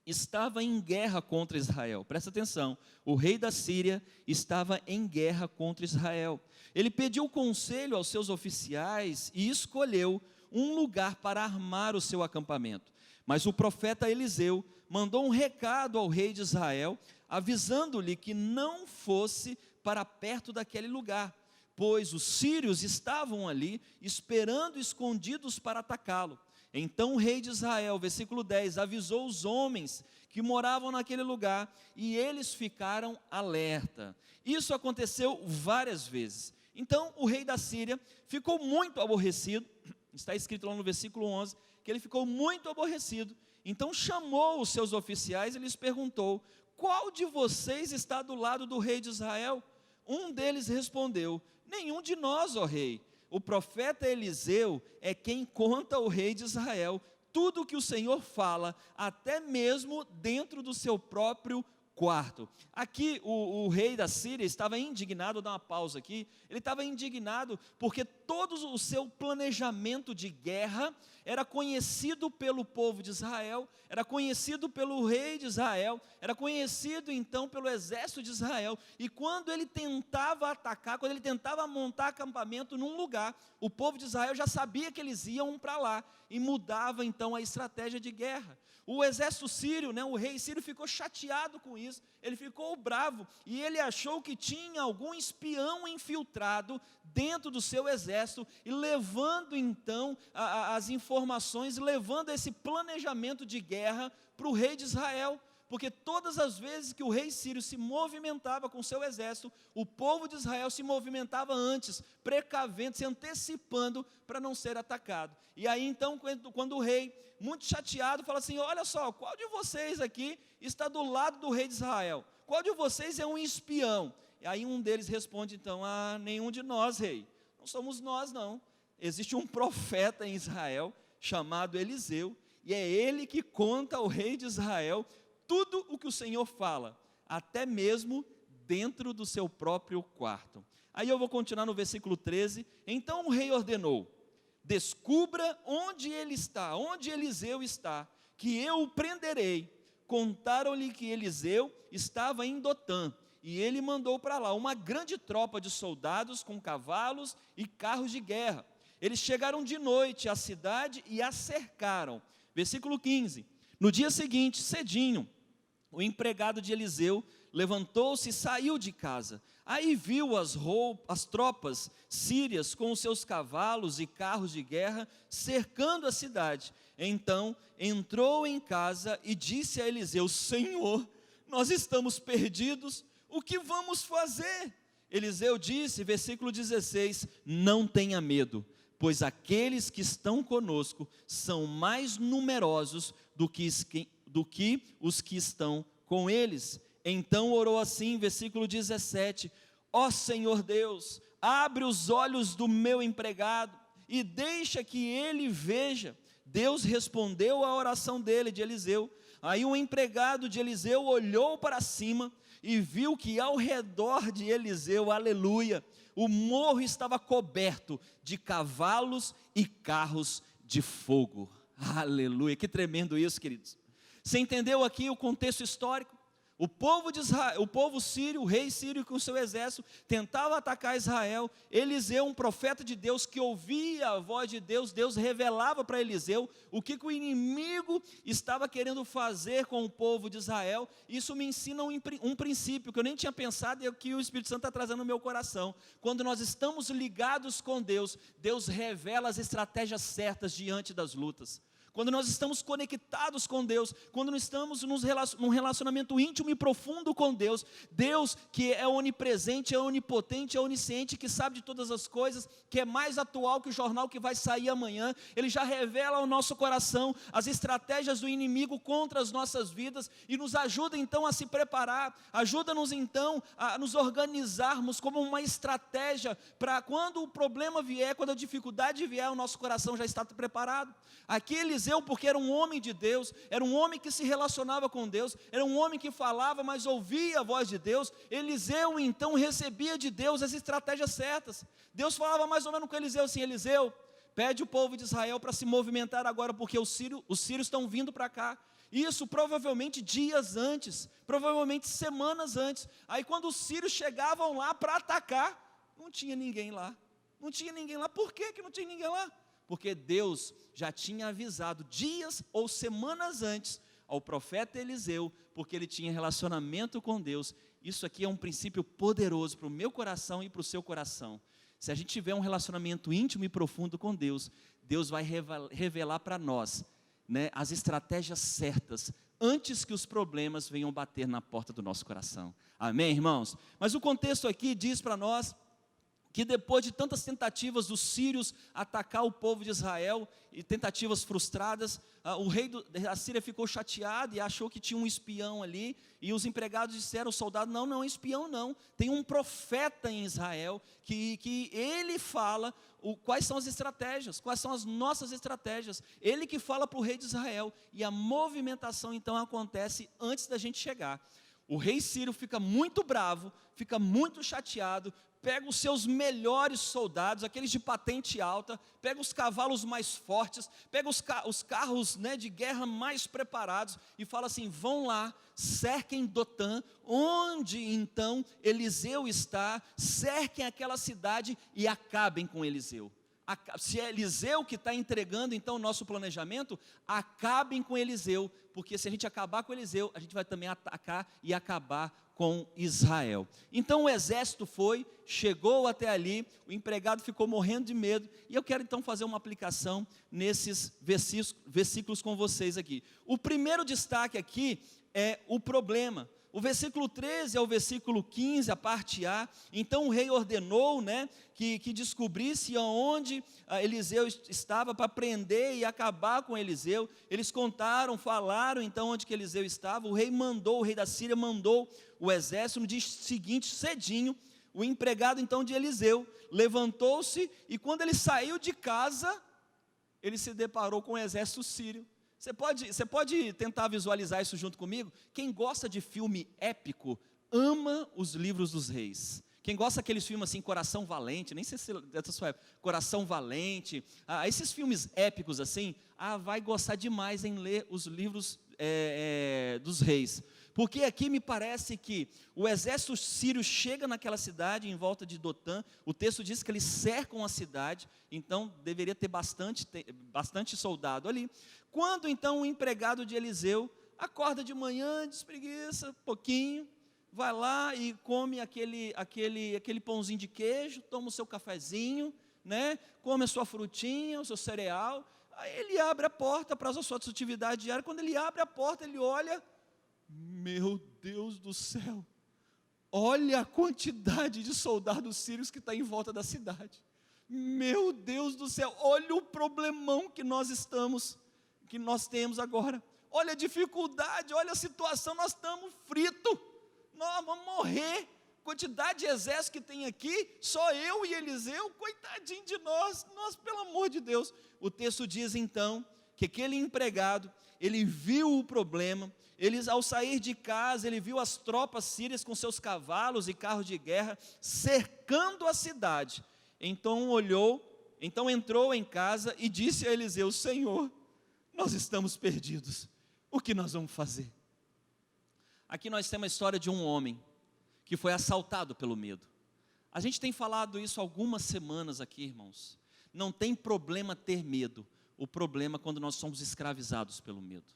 estava em guerra contra Israel. Presta atenção, o rei da Síria estava em guerra contra Israel. Ele pediu conselho aos seus oficiais e escolheu um lugar para armar o seu acampamento. Mas o profeta Eliseu mandou um recado ao rei de Israel, avisando-lhe que não fosse para perto daquele lugar, pois os sírios estavam ali, esperando escondidos para atacá-lo. Então o rei de Israel, versículo 10, avisou os homens que moravam naquele lugar, e eles ficaram alerta. Isso aconteceu várias vezes. Então o rei da Síria ficou muito aborrecido, está escrito lá no versículo 11, que ele ficou muito aborrecido. Então chamou os seus oficiais e lhes perguntou: qual de vocês está do lado do rei de Israel? Um deles respondeu: nenhum de nós, ó rei. O profeta Eliseu é quem conta ao rei de Israel tudo o que o Senhor fala, até mesmo dentro do seu próprio quarto. Aqui o rei da Síria estava indignado, vou dar uma pausa aqui, ele estava indignado porque todo o seu planejamento de guerra era conhecido pelo povo de Israel, era conhecido pelo rei de Israel, era conhecido então pelo exército de Israel, e quando ele tentava atacar, quando ele tentava montar acampamento num lugar, o povo de Israel já sabia que eles iam para lá, e mudava então a estratégia de guerra. O exército sírio, o rei sírio ficou chateado com isso, ele ficou bravo, e ele achou que tinha algum espião infiltrado dentro do seu exército, e levando então as informações, levando esse planejamento de guerra para o rei de Israel, porque todas as vezes que o rei sírio se movimentava com seu exército, o povo de Israel se movimentava antes, precavendo, se antecipando para não ser atacado. E aí então, quando o rei, muito chateado, fala assim: olha só, qual de vocês aqui está do lado do rei de Israel? Qual de vocês é um espião? E aí um deles responde então: nenhum de nós, rei, não somos nós não. Existe um profeta em Israel chamado Eliseu, e é ele que conta ao rei de Israel tudo o que o Senhor fala, até mesmo dentro do seu próprio quarto. Aí eu vou continuar no versículo 13. Então o rei ordenou: descubra onde ele está, onde Eliseu está, que eu o prenderei. Contaram-lhe que Eliseu estava em Dotã, e ele mandou para lá uma grande tropa de soldados com cavalos e carros de guerra. Eles chegaram de noite à cidade e a cercaram. Versículo 15. No dia seguinte, cedinho, o empregado de Eliseu levantou-se e saiu de casa. Aí viu as tropas sírias com os seus cavalos e carros de guerra cercando a cidade. Então entrou em casa e disse a Eliseu: Senhor, nós estamos perdidos, o que vamos fazer? Eliseu disse, versículo 16: não tenha medo, pois aqueles que estão conosco são mais numerosos do que os que estão com eles. Então orou assim, versículo 17: ó Senhor Deus, abre os olhos do meu empregado e deixa que ele veja. Deus respondeu à oração dele, de Eliseu. Aí o empregado de Eliseu olhou para cima e viu que ao redor de Eliseu, aleluia, o morro estava coberto de cavalos e carros de fogo. Aleluia, que tremendo isso, queridos. Você entendeu aqui o contexto histórico? O povo de Israel, o povo sírio, o rei sírio com seu exército, tentava atacar Israel. Eliseu, um profeta de Deus, que ouvia a voz de Deus, Deus revelava para Eliseu o que o inimigo estava querendo fazer com o povo de Israel. Isso me ensina um princípio que eu nem tinha pensado e é que o Espírito Santo está trazendo no meu coração. Quando nós estamos ligados com Deus, Deus revela as estratégias certas diante das lutas. Quando nós estamos conectados com Deus, quando nós estamos num relacionamento íntimo e profundo com Deus, Deus que é onipresente, é onipotente, é onisciente, que sabe de todas as coisas, que é mais atual que o jornal que vai sair amanhã, Ele já revela ao nosso coração as estratégias do inimigo contra as nossas vidas e nos ajuda então a se preparar, ajuda-nos então a nos organizarmos como uma estratégia para quando o problema vier, quando a dificuldade vier, o nosso coração já está preparado. Aqui Eliseu, porque era um homem de Deus, era um homem que se relacionava com Deus, era um homem que falava, mas ouvia a voz de Deus. Eliseu então recebia de Deus as estratégias certas. Deus falava mais ou menos com Eliseu assim: Eliseu, pede o povo de Israel para se movimentar agora, porque os sírios estão vindo para cá. Isso provavelmente dias antes, provavelmente semanas antes. Aí quando os sírios chegavam lá para atacar, não tinha ninguém lá. Não tinha ninguém lá. Por que não tinha ninguém lá? Porque Deus já tinha avisado dias ou semanas antes ao profeta Eliseu, porque ele tinha relacionamento com Deus. Isso aqui é um princípio poderoso para o meu coração e para o seu coração. Se a gente tiver um relacionamento íntimo e profundo com Deus, Deus vai revelar para nós, as estratégias certas, antes que os problemas venham bater na porta do nosso coração. Amém, irmãos? Mas o contexto aqui diz para nós, que depois de tantas tentativas dos sírios atacar o povo de Israel, e tentativas frustradas, o rei da Síria ficou chateado e achou que tinha um espião ali, e os empregados disseram ao soldado: não, espião não, tem um profeta em Israel, que ele fala quais são as estratégias, quais são as nossas estratégias, ele que fala para o rei de Israel, e a movimentação então acontece antes da gente chegar. O rei sírio fica muito bravo, fica muito chateado, pega os seus melhores soldados, aqueles de patente alta, pega os cavalos mais fortes, pega os carros, né, de guerra mais preparados, e fala assim: vão lá, cerquem Dotã, onde então Eliseu está, cerquem aquela cidade e acabem com Eliseu. Se é Eliseu que está entregando então o nosso planejamento, acabem com Eliseu, porque se a gente acabar com Eliseu, a gente vai também atacar e acabar com Israel. Então o exército chegou até ali, o empregado ficou morrendo de medo, e eu quero então fazer uma aplicação nesses versículos com vocês aqui. O primeiro destaque aqui é o problema. O versículo 13 ao versículo 15, a parte A, então o rei ordenou, né, que descobrisse onde Eliseu estava para prender e acabar com Eliseu. Eles falaram então onde que Eliseu estava. O rei da Síria mandou o exército. No dia seguinte, cedinho, o empregado então de Eliseu levantou-se, e quando ele saiu de casa, ele se deparou com o exército sírio. Você pode tentar visualizar isso junto comigo? Quem gosta de filme épico, ama os livros dos reis. Quem gosta daqueles filmes assim, Coração Valente, nem sei se é da sua época, Coração Valente, esses filmes épicos assim, vai gostar demais em ler os livros dos reis. Porque aqui me parece que o exército sírio chega naquela cidade, em volta de Dotã. O texto diz que eles cercam a cidade, então deveria ter bastante soldado ali. Quando então o empregado de Eliseu acorda de manhã, despreguiça um pouquinho, vai lá e come aquele pãozinho de queijo, toma o seu cafezinho, né, come a sua frutinha, o seu cereal, aí ele abre a porta para a sua atividade diária. Quando ele abre a porta, ele olha: meu Deus do céu, olha a quantidade de soldados sírios que está em volta da cidade. Meu Deus do céu, olha o problemão que nós temos agora. Olha a dificuldade, olha a situação, nós estamos fritos, nós vamos morrer. Quantidade de exército que tem aqui, só eu e Eliseu, coitadinho de nós, pelo amor de Deus. O texto diz então que aquele empregado, ele viu o problema. Ao sair de casa, ele viu as tropas sírias com seus cavalos e carros de guerra cercando a cidade. Então entrou em casa e disse a Eliseu: Senhor, nós estamos perdidos, o que nós vamos fazer? Aqui nós temos a história de um homem que foi assaltado pelo medo. A gente tem falado isso algumas semanas aqui, irmãos. Não tem problema ter medo, o problema é quando nós somos escravizados pelo medo.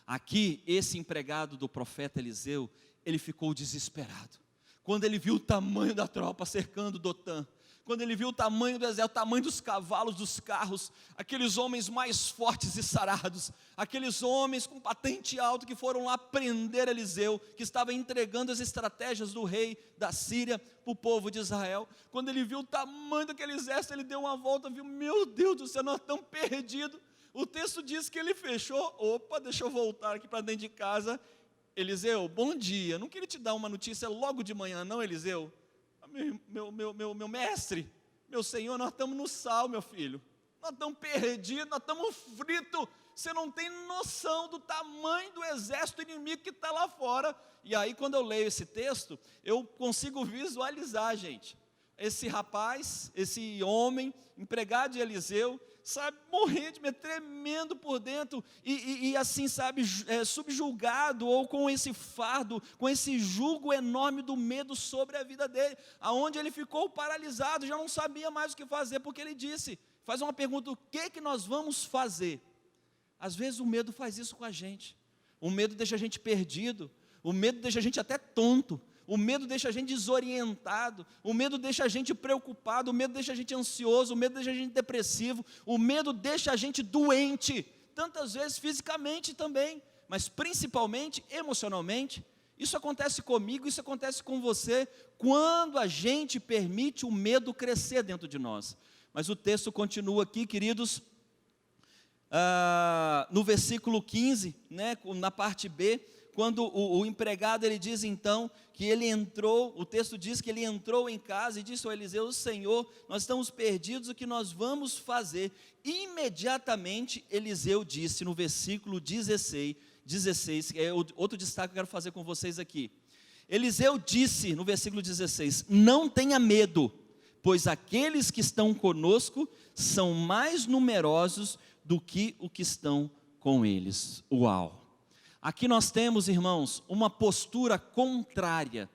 Aqui, esse empregado do profeta Eliseu, ele ficou desesperado. Quando ele viu o tamanho da tropa cercando Dotã, quando ele viu o tamanho do exército, o tamanho dos cavalos, dos carros, aqueles homens mais fortes e sarados, aqueles homens com patente alta que foram lá prender Eliseu, que estava entregando as estratégias do rei da Síria para o povo de Israel. Quando ele viu o tamanho daquele exército, ele deu uma volta, viu: meu Deus do céu, nós estamos perdidos. O texto diz que ele fechou: deixa eu voltar aqui para dentro de casa. Eliseu, bom dia, não queria te dar uma notícia logo de manhã não, Eliseu? Meu mestre, meu senhor, nós estamos no sal, meu filho, nós estamos perdidos, nós estamos fritos, você não tem noção do tamanho do exército inimigo que está lá fora. E aí quando eu leio esse texto, eu consigo visualizar, gente, esse rapaz, esse homem, empregado de Eliseu, sabe, morrendo de medo, tremendo por dentro, e assim, sabe, subjugado, ou com esse fardo, com esse jugo enorme do medo sobre a vida dele, aonde ele ficou paralisado, já não sabia mais o que fazer, porque ele faz uma pergunta: o que nós vamos fazer? Às vezes o medo faz isso com a gente, o medo deixa a gente perdido, o medo deixa a gente até tonto, o medo deixa a gente desorientado, o medo deixa a gente preocupado, o medo deixa a gente ansioso, o medo deixa a gente depressivo, o medo deixa a gente doente, tantas vezes fisicamente também, mas principalmente emocionalmente. Isso acontece comigo, isso acontece com você. quando a gente permite o medo crescer dentro de nós. Mas o texto continua aqui, queridos, no versículo 15, né, na parte B, quando o empregado, ele diz então, que ele entrou, o texto diz que ele entrou em casa e disse ao Eliseu: Senhor, nós estamos perdidos, o que nós vamos fazer? Imediatamente Eliseu disse, no versículo 16, que é outro destaque que eu quero fazer com vocês aqui. Eliseu disse, no versículo 16, não tenha medo, pois aqueles que estão conosco são mais numerosos do que os que estão com eles. Uau! Aqui nós temos, irmãos, uma postura contrária.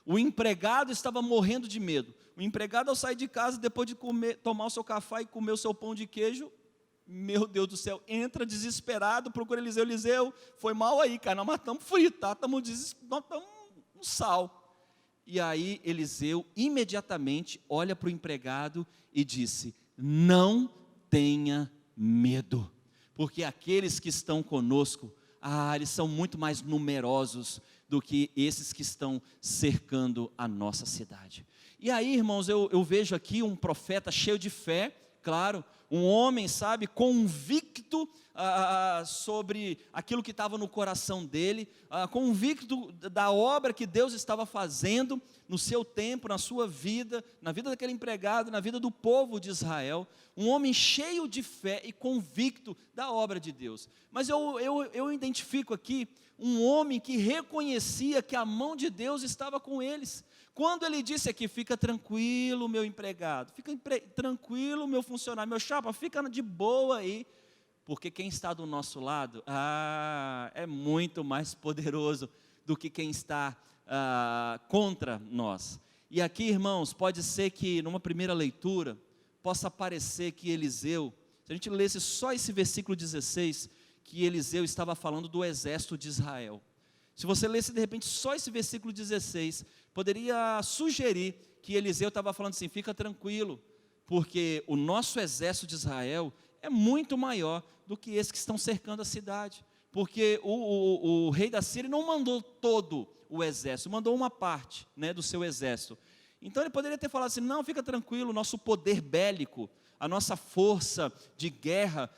O empregado estava morrendo de medo. O empregado, ao sair de casa, depois de tomar o seu café e comer o seu pão de queijo, meu Deus do céu, entra desesperado, procura Eliseu. Eliseu, foi mal aí, cara, nós estamos fritos, tá? Nós estamos no sal. E aí Eliseu imediatamente olha para o empregado e disse: não tenha medo, porque aqueles que estão conosco, eles são muito mais numerosos do que esses que estão cercando a nossa cidade. E aí, irmãos, eu vejo aqui um profeta cheio de fé, claro, um homem, sabe, convicto sobre aquilo que estava no coração dele, convicto da obra que Deus estava fazendo no seu tempo, na sua vida, na vida daquele empregado, na vida do povo de Israel, um homem cheio de fé e convicto da obra de Deus. Mas eu identifico aqui um homem que reconhecia que a mão de Deus estava com eles. Quando ele disse aqui: fica tranquilo, meu empregado, fica tranquilo, meu funcionário, meu chapa, fica de boa aí, porque quem está do nosso lado, é muito mais poderoso do que quem está contra nós. E aqui, irmãos, pode ser que numa primeira leitura possa parecer que Eliseu, se a gente lesse só esse versículo 16, que Eliseu estava falando do exército de Israel. Se você lesse de repente só esse versículo 16, poderia sugerir que Eliseu estava falando assim: fica tranquilo, porque o nosso exército de Israel é muito maior do que esses que estão cercando a cidade, porque o rei da Síria não mandou todo o exército, mandou uma parte, né, do seu exército. Então ele poderia ter falado assim: não, fica tranquilo, o nosso poder bélico, a nossa força de guerra,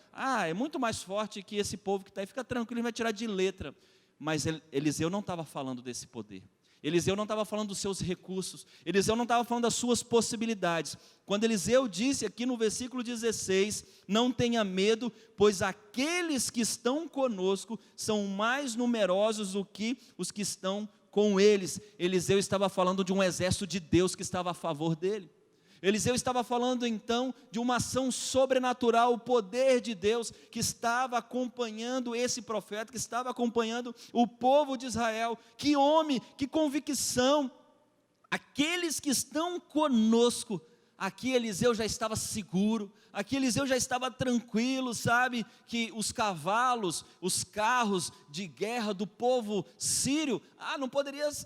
é muito mais forte que esse povo que está aí, fica tranquilo, ele vai tirar de letra. Mas Eliseu não estava falando desse poder, Eliseu não estava falando dos seus recursos, Eliseu não estava falando das suas possibilidades. Quando Eliseu disse aqui no versículo 16, não tenha medo, pois aqueles que estão conosco são mais numerosos do que os que estão com eles. Eliseu estava falando de um exército de Deus que estava a favor dele. Eliseu estava falando então de uma ação sobrenatural, o poder de Deus que estava acompanhando esse profeta, que estava acompanhando o povo de Israel. Que homem, que convicção! Aqueles que estão conosco, aqui Eliseu já estava seguro, aqui Eliseu já estava tranquilo, sabe, que os cavalos, os carros de guerra do povo sírio,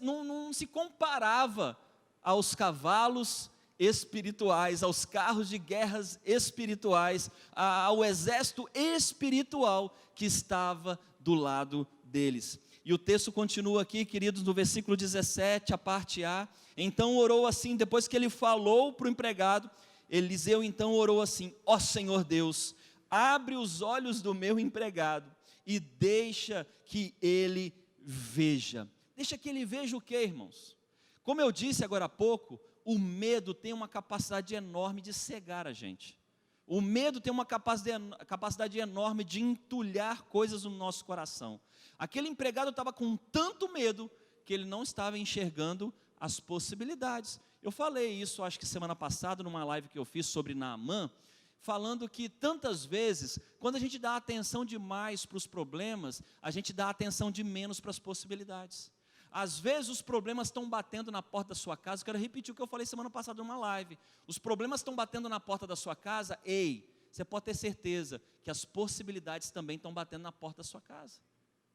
não se comparava aos cavalos espirituais, aos carros de guerras espirituais, ao exército espiritual que estava do lado deles. E o texto continua aqui, queridos, no versículo 17, a parte A. Então orou assim, depois que ele falou para o empregado, Eliseu então orou assim: ó Senhor Deus, abre os olhos do meu empregado e deixa que ele veja. Deixa que ele veja o quê, irmãos? Como eu disse agora há pouco, o medo tem uma capacidade enorme de cegar a gente. O medo tem uma capacidade enorme de entulhar coisas no nosso coração. Aquele empregado estava com tanto medo que ele não estava enxergando as possibilidades. Eu falei isso, acho que semana passada, numa live que eu fiz sobre Naamã, falando que tantas vezes, quando a gente dá atenção demais para os problemas, a gente dá atenção de menos para as possibilidades. Às vezes os problemas estão batendo na porta da sua casa. Eu quero repetir o que eu falei semana passada numa live. Os problemas estão batendo na porta da sua casa. Ei, você pode ter certeza que as possibilidades também estão batendo na porta da sua casa,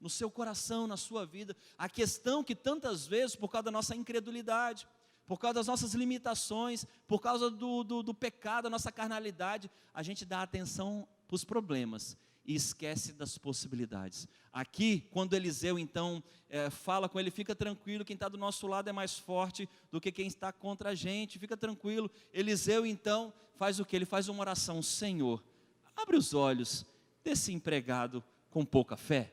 no seu coração, na sua vida. A questão que tantas vezes, por causa da nossa incredulidade, por causa das nossas limitações, por causa do pecado, da nossa carnalidade, a gente dá atenção para os problemas e esquece das possibilidades. Aqui, quando Eliseu então fala com ele, fica tranquilo, quem está do nosso lado é mais forte do que quem está contra a gente, fica tranquilo. Eliseu então faz o que? Ele faz uma oração: Senhor, abre os olhos desse empregado com pouca fé.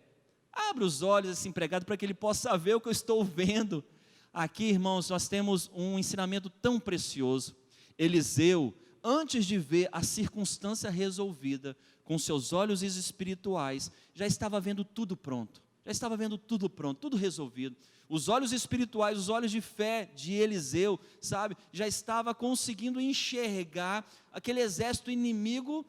Abre os olhos desse empregado para que ele possa ver o que eu estou vendo. Aqui, irmãos, nós temos um ensinamento tão precioso. Eliseu, antes de ver a circunstância resolvida, com seus olhos espirituais, já estava vendo tudo pronto. Já estava vendo tudo pronto, tudo resolvido. Os olhos espirituais, os olhos de fé de Eliseu, sabe, já estava conseguindo enxergar aquele exército inimigo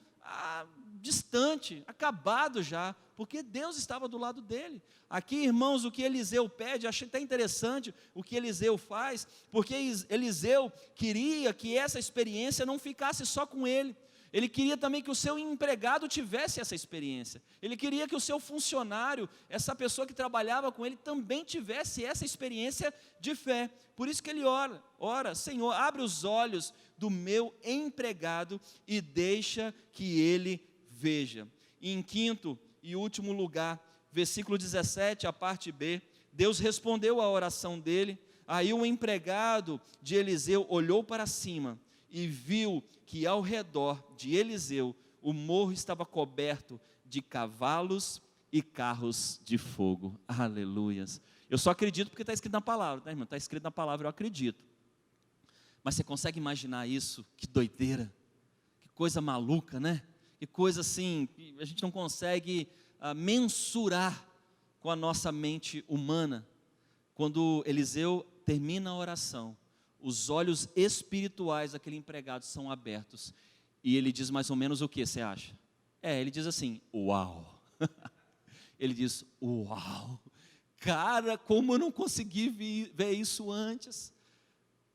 distante, acabado já, porque Deus estava do lado dele. Aqui, irmãos, o que Eliseu pede, achei até interessante o que Eliseu faz, porque Eliseu queria que essa experiência não ficasse só com ele. Ele queria também que o seu empregado tivesse essa experiência. Ele queria que o seu funcionário, essa pessoa que trabalhava com ele, também tivesse essa experiência de fé. Por isso que ele ora, Senhor, abre os olhos do meu empregado e deixa que ele veja. E em quinto e último lugar, versículo 17, a parte B, Deus respondeu à oração dele. Aí o empregado de Eliseu olhou para cima e viu que ao redor de Eliseu o morro estava coberto de cavalos e carros de fogo. Aleluias. Eu só acredito porque está escrito na palavra, tá, irmão? Está escrito na palavra, eu acredito. Mas você consegue imaginar isso? Que doideira, que coisa maluca, né? Que coisa assim, que a gente não consegue mensurar com a nossa mente humana. Quando Eliseu termina a oração, os olhos espirituais daquele empregado são abertos, e ele diz mais ou menos o que você acha? Ele diz assim, uau, ele diz, uau, cara, como eu não consegui ver isso antes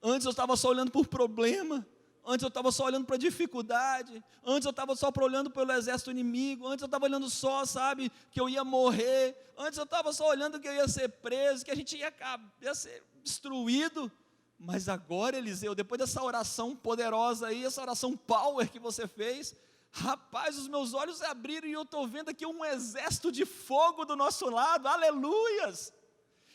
eu estava só olhando por problema, antes eu estava só olhando para dificuldade, antes eu estava só olhando pelo exército inimigo, antes eu estava olhando só, sabe, que eu ia morrer, antes eu estava só olhando que eu ia ser preso, que a gente ia ser destruído. Mas agora, Eliseu, depois dessa oração poderosa aí, essa oração power que você fez, rapaz, os meus olhos se abriram e eu estou vendo aqui um exército de fogo do nosso lado, aleluias.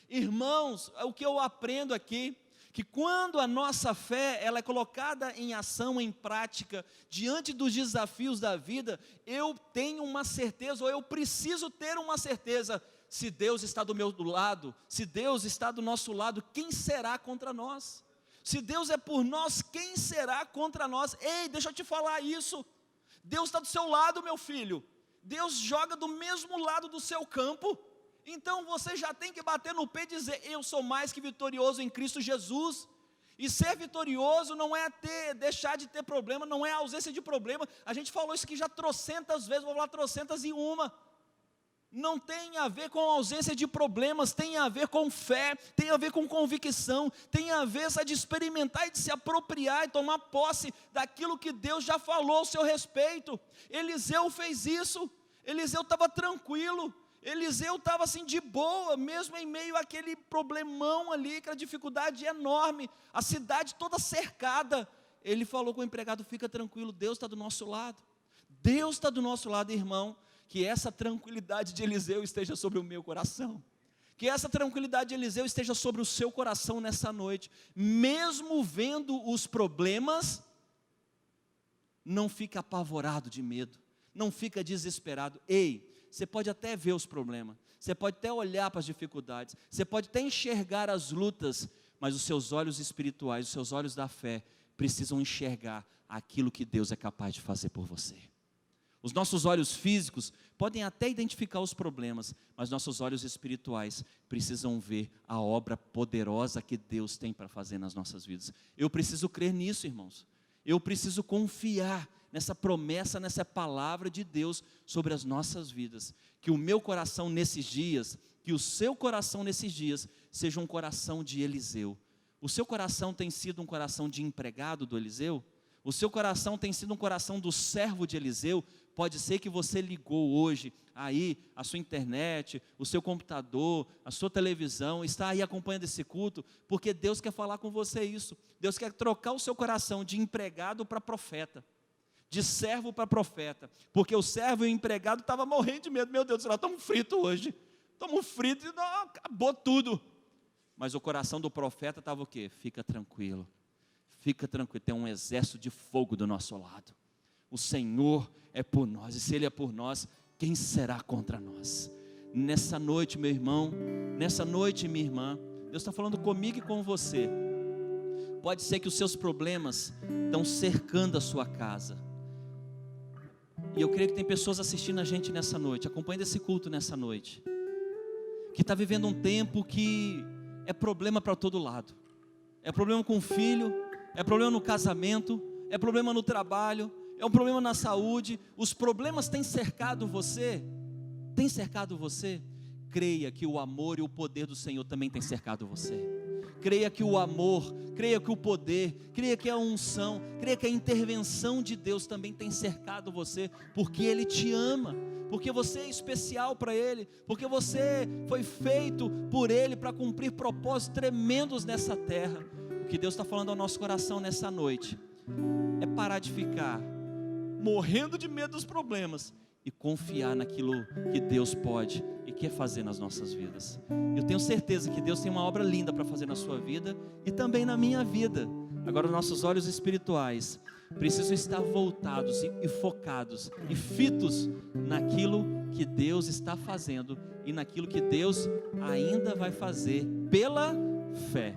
Irmãos, o que eu aprendo aqui, que quando a nossa fé, ela é colocada em ação, em prática, diante dos desafios da vida, eu tenho uma certeza, ou eu preciso ter uma certeza, se Deus está do meu lado, se Deus está do nosso lado, quem será contra nós? Se Deus é por nós, quem será contra nós? Ei, deixa eu te falar isso, Deus está do seu lado, meu filho, Deus joga do mesmo lado do seu campo, então você já tem que bater no pé e dizer, eu sou mais que vitorioso em Cristo Jesus. E ser vitorioso não é deixar de ter problema, não é ausência de problema. A gente falou isso aqui já trocentas vezes, vou falar trocentas e uma. Não tem a ver com ausência de problemas, tem a ver com fé, tem a ver com convicção, tem a ver de experimentar e de se apropriar e tomar posse daquilo que Deus já falou ao seu respeito. Eliseu fez isso, Eliseu estava tranquilo, Eliseu estava assim de boa, mesmo em meio àquele problemão ali, aquela dificuldade enorme, a cidade toda cercada. Ele falou com o empregado, fica tranquilo, Deus está do nosso lado. Deus está do nosso lado, irmão. Que essa tranquilidade de Eliseu esteja sobre o meu coração. Que essa tranquilidade de Eliseu esteja sobre o seu coração nessa noite. Mesmo vendo os problemas, não fica apavorado de medo, não fica desesperado. Ei, você pode até ver os problemas, você pode até olhar para as dificuldades, você pode até enxergar as lutas, mas os seus olhos espirituais, os seus olhos da fé, precisam enxergar aquilo que Deus é capaz de fazer por você. Os nossos olhos físicos podem até identificar os problemas, mas nossos olhos espirituais precisam ver a obra poderosa que Deus tem para fazer nas nossas vidas. Eu preciso crer nisso, irmãos. Eu preciso confiar nessa promessa, nessa palavra de Deus sobre as nossas vidas. Que o meu coração nesses dias, que o seu coração nesses dias, seja um coração de Eliseu. O seu coração tem sido um coração de empregado do Eliseu? O seu coração tem sido um coração do servo de Eliseu? Pode ser que você ligou hoje, aí, a sua internet, o seu computador, a sua televisão, está aí acompanhando esse culto, porque Deus quer falar com você isso. Deus quer trocar o seu coração de empregado para profeta. de servo para profeta, porque o servo e o empregado estavam morrendo de medo. Meu Deus do céu, estamos fritos hoje, estamos fritos e não, acabou tudo. Mas o coração do profeta estava o quê? Fica tranquilo, tem um exército de fogo do nosso lado, o Senhor é por nós, e se Ele é por nós, quem será contra nós? Nessa noite, meu irmão, nessa noite, minha irmã, Deus está falando comigo e com você. Pode ser que os seus problemas estão cercando a sua casa, e eu creio que tem pessoas assistindo a gente nessa noite, acompanhando esse culto nessa noite, que está vivendo um tempo que é problema para todo lado. É problema com o filho, é problema no casamento, é problema no trabalho, é um problema na saúde. Os problemas têm cercado você? Tem cercado você? Creia que o amor e o poder do Senhor também tem cercado você. Creia que o amor, creia que o poder, creia que a unção, creia que a intervenção de Deus também tem cercado você, porque Ele te ama, porque você é especial para Ele, porque você foi feito por Ele para cumprir propósitos tremendos nessa terra. O que Deus está falando ao nosso coração nessa noite é parar de ficar morrendo de medo dos problemas e confiar naquilo que Deus pode e quer fazer nas nossas vidas. Eu tenho certeza que Deus tem uma obra linda para fazer na sua vida e também na minha vida. Agora nossos olhos espirituais precisam estar voltados e focados e fitos naquilo que Deus está fazendo e naquilo que Deus ainda vai fazer pela fé.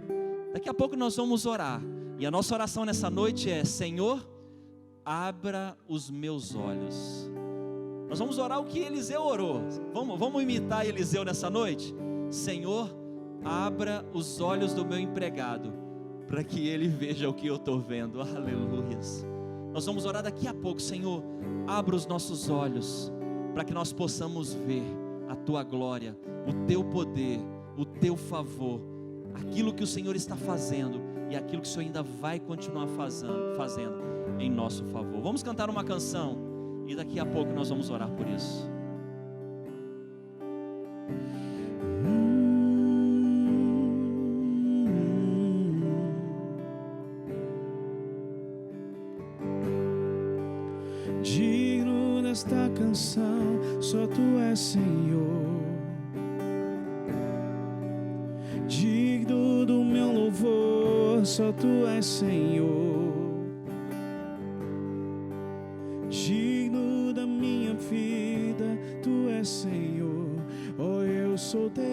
Daqui a pouco nós vamos orar, e a nossa oração nessa noite é: Senhor, abra os meus olhos. Nós vamos orar o que Eliseu orou. Vamos imitar Eliseu nessa noite? Senhor, abra os olhos do meu empregado, para que ele veja o que eu estou vendo. Aleluias. Nós vamos orar daqui a pouco. Senhor, abra os nossos olhos, para que nós possamos ver a Tua glória, o Teu poder, o Teu favor, aquilo que o Senhor está fazendo e aquilo que o Senhor ainda vai continuar fazendo em nosso favor. Vamos cantar uma canção e daqui a pouco nós vamos orar por isso. Digno desta canção, só Tu és Senhor. Digno do meu louvor, só Tu és Senhor. Digno da minha vida, Tu és Senhor. Oh, eu sou Teu.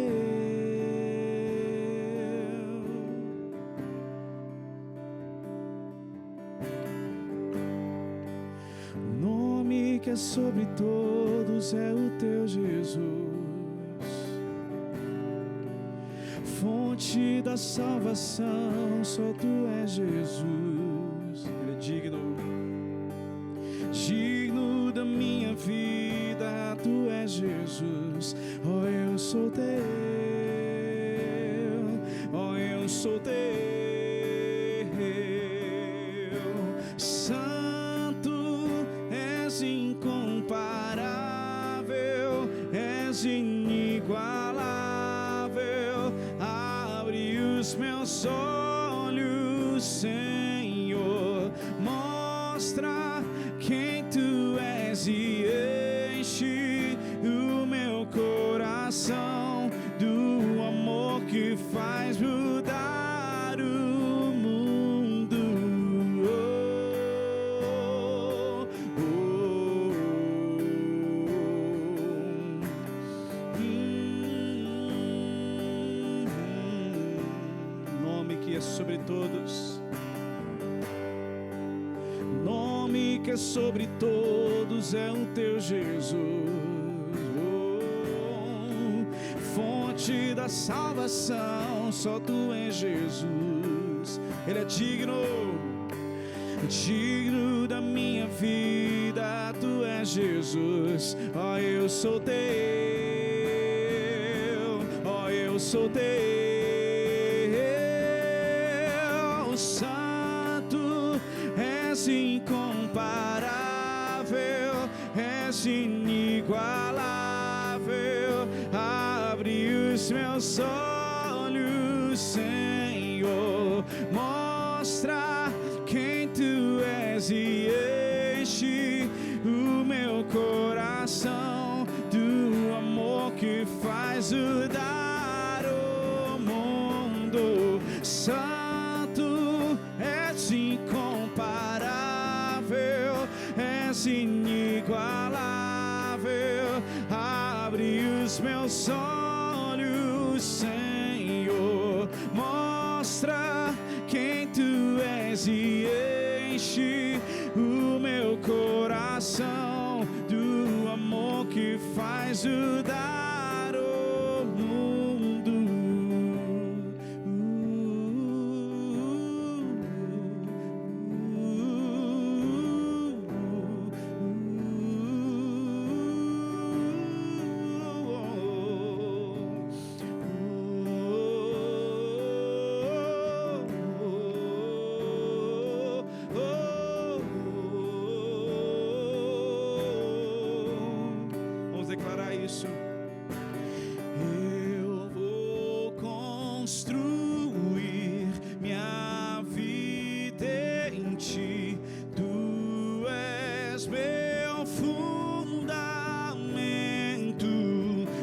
O nome que é sobre todos é o Teu Jesus. Fonte da salvação, só Tu és Jesus. Ele é digno da minha vida, Tu és Jesus. Oh, eu sou Teu, oh, eu sou Teu. Santo, és incomparável, és inigualável. Abre os meus olhos, Senhor, mostra quem Tu és e enche o meu coração do amor que faz mudar o mundo. Oh, oh, Nome que é sobre todos. Nome que é sobre todos é o Teu Jesus. Oh, fonte da salvação, só Tu és Jesus. Ele é digno da minha vida, Tu és Jesus. Oh, eu sou Teu, oh, eu sou Teu. Santo, és incomparável, és inigualável. Abre os meus olhos, Senhor, mostra quem Tu és e enche és inigualável. Abre os meus olhos, Senhor, mostra quem tu és e enche o meu coração do amor que faz mudar o mundo. Declarar isso. Eu vou construir minha vida em ti. Tu és meu fundamento.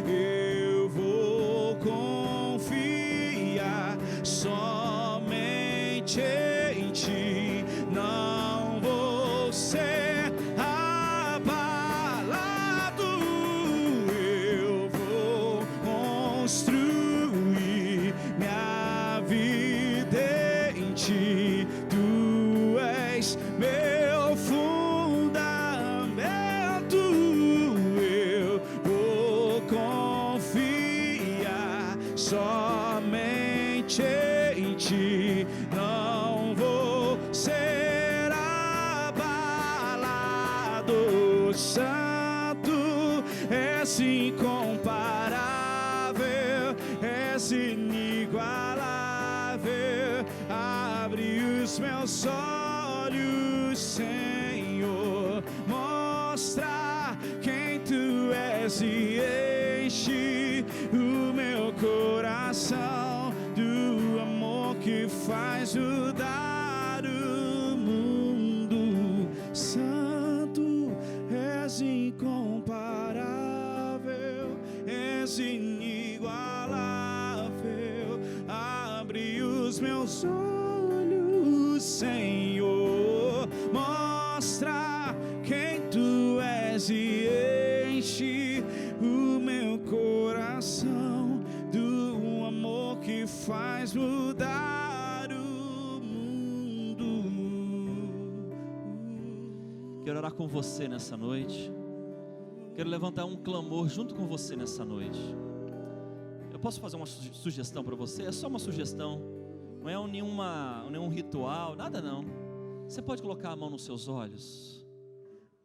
Eu vou confiar somente em ti. Não vou ser construir minha vida em ti. Tu és meu fundamento. Eu vou confiar somente em ti. Não vou ser abalado. Santo, és incomparável, és inigualável. Abre os meus olhos, Senhor, mostra quem tu és e enche o meu coração do amor que faz mudar o mundo. Santo, és incomparável, és inigualável. Abre os meus olhos, Senhor, mostra quem tu és e enche o meu coração do amor que faz mudar o mundo. Quero orar com você nessa noite. Quero levantar um clamor junto com você nessa noite. Eu posso fazer uma sugestão para você? É só uma sugestão. Não é nenhum ritual, nada não. Você pode colocar a mão nos seus olhos.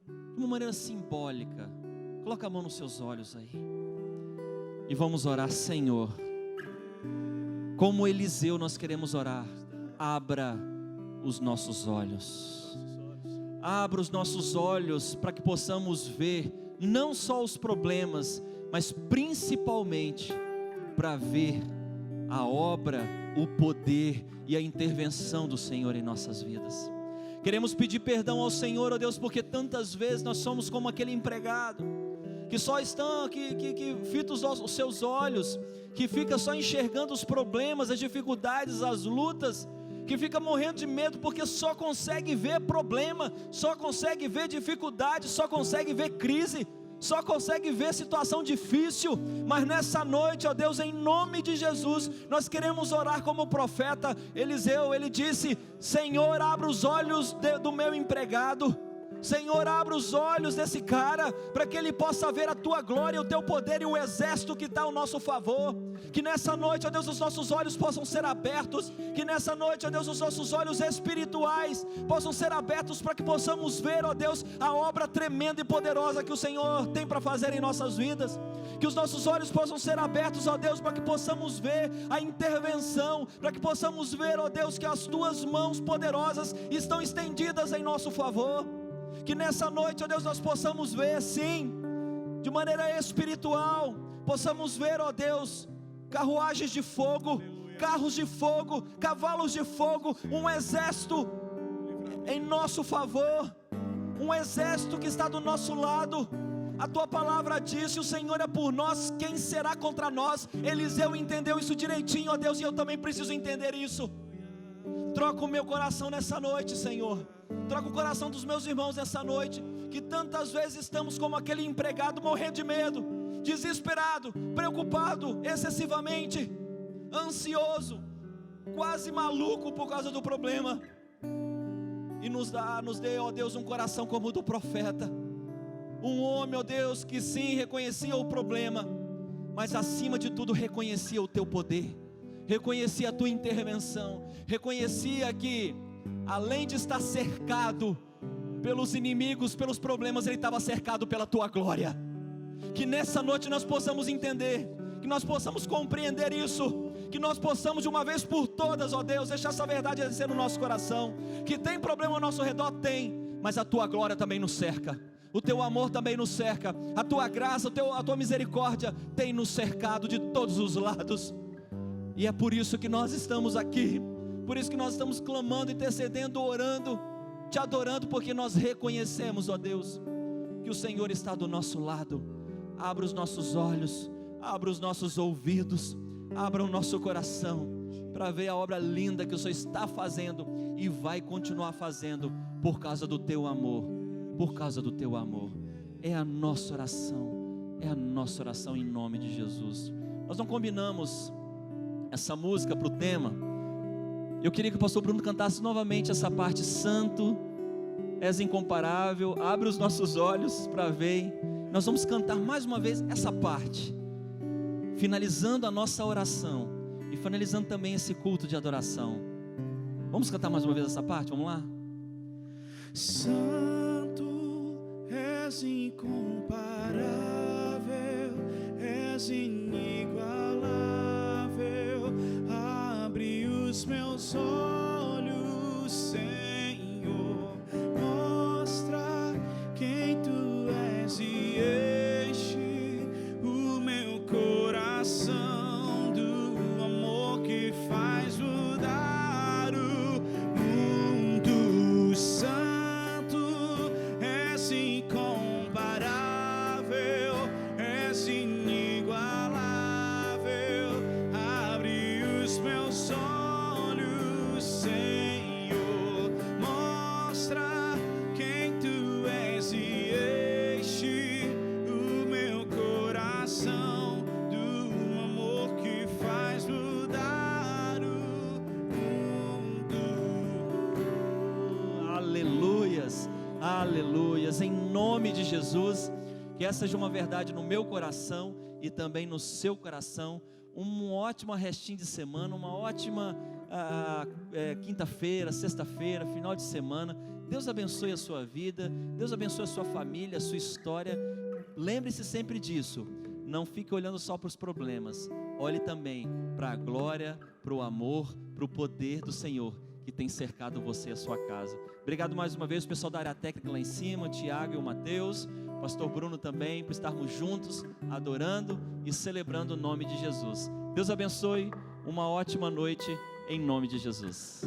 De uma maneira simbólica. Coloca a mão nos seus olhos aí. E vamos orar. Senhor, como Eliseu nós queremos orar. Abra os nossos olhos. Abra os nossos olhos para que possamos ver não só os problemas, mas principalmente para ver a obra, o poder e a intervenção do Senhor em nossas vidas. Queremos pedir perdão ao Senhor, ó Deus, porque tantas vezes nós somos como aquele empregado que só estão, que fita os seus olhos, que fica só enxergando os problemas, as dificuldades, as lutas, que fica morrendo de medo porque só consegue ver problema, só consegue ver dificuldade, só consegue ver crise, só consegue ver situação difícil. Mas nessa noite, ó Deus, em nome de Jesus, nós queremos orar como o profeta Eliseu. Ele disse: Senhor, abra os olhos do meu empregado. Senhor, abra os olhos desse cara, para que ele possa ver a tua glória, o teu poder e o exército que está ao nosso favor. Que nessa noite, ó Deus, os nossos olhos possam ser abertos. Que nessa noite, ó Deus, os nossos olhos espirituais possam ser abertos, para que possamos ver, ó Deus, a obra tremenda e poderosa que o Senhor tem para fazer em nossas vidas. Que os nossos olhos possam ser abertos, ó Deus, para que possamos ver a intervenção, para que possamos ver, ó Deus, que as tuas mãos poderosas estão estendidas em nosso favor. Que nessa noite, ó Deus, nós possamos ver, sim, de maneira espiritual, possamos ver, ó Deus, carruagens de fogo, carros de fogo, cavalos de fogo, um exército em nosso favor, um exército que está do nosso lado. A tua palavra diz: se o Senhor é por nós, quem será contra nós? Eliseu entendeu isso direitinho, ó Deus, e eu também preciso entender isso. Troca o meu coração nessa noite, Senhor. Troca o coração dos meus irmãos nessa noite. que tantas vezes estamos como aquele empregado morrendo de medo, desesperado, preocupado, excessivamente ansioso, quase maluco por causa do problema. E nos dê, ó Deus, um coração como o do profeta, um homem, ó Deus, que sim, reconhecia o problema, mas acima de tudo reconhecia o teu poder, reconhecia a tua intervenção, reconhecia que além de estar cercado pelos inimigos, pelos problemas, ele estava cercado pela tua glória. Que nessa noite nós possamos entender, que nós possamos compreender isso, que nós possamos de uma vez por todas, ó Deus, deixar essa verdade descer no nosso coração, que tem problema ao nosso redor, tem, mas a tua glória também nos cerca, o teu amor também nos cerca, a tua graça, a tua misericórdia tem nos cercado de todos os lados, e é por isso que nós estamos aqui, por isso que nós estamos clamando, intercedendo, orando, te adorando, porque nós reconhecemos, ó Deus, que o Senhor está do nosso lado. Abra os nossos olhos, abra os nossos ouvidos, abra o nosso coração, para ver a obra linda que o Senhor está fazendo, e vai continuar fazendo, por causa do teu amor, por causa do teu amor. É a nossa oração em nome de Jesus. Nós não combinamos essa música para o tema. Eu queria que o pastor Bruno cantasse novamente essa parte: Santo, és incomparável. Abre os nossos olhos para ver. Nós vamos cantar mais uma vez essa parte, finalizando a nossa oração e finalizando também esse culto de adoração. Vamos cantar mais uma vez essa parte? Vamos lá? Santo, és incomparável, és inigualável. Abre os meus olhos, Senhor, mostra quem tu és e enche o meu coração do amor que faz mudar o mundo. Santo, és incomparável, és inigualável. Abre os meus olhos, Senhor, mostra quem tu és e enche o meu coração do amor que faz mudar o mundo. Aleluias, aleluias, em nome de Jesus, que essa seja uma verdade no meu coração e também no seu coração. Um ótimo restinho de semana, uma ótima quinta-feira, sexta-feira, final de semana. Deus abençoe a sua vida, Deus abençoe a sua família, a sua história. Lembre-se sempre disso, não fique olhando só para os problemas, olhe também para a glória, para o amor, para o poder do Senhor que tem cercado você e a sua casa. Obrigado mais uma vez, o pessoal da área técnica lá em cima, o Tiago e o Mateus, o pastor Bruno também, por estarmos juntos, adorando e celebrando o nome de Jesus. Deus abençoe, uma ótima noite, em nome de Jesus.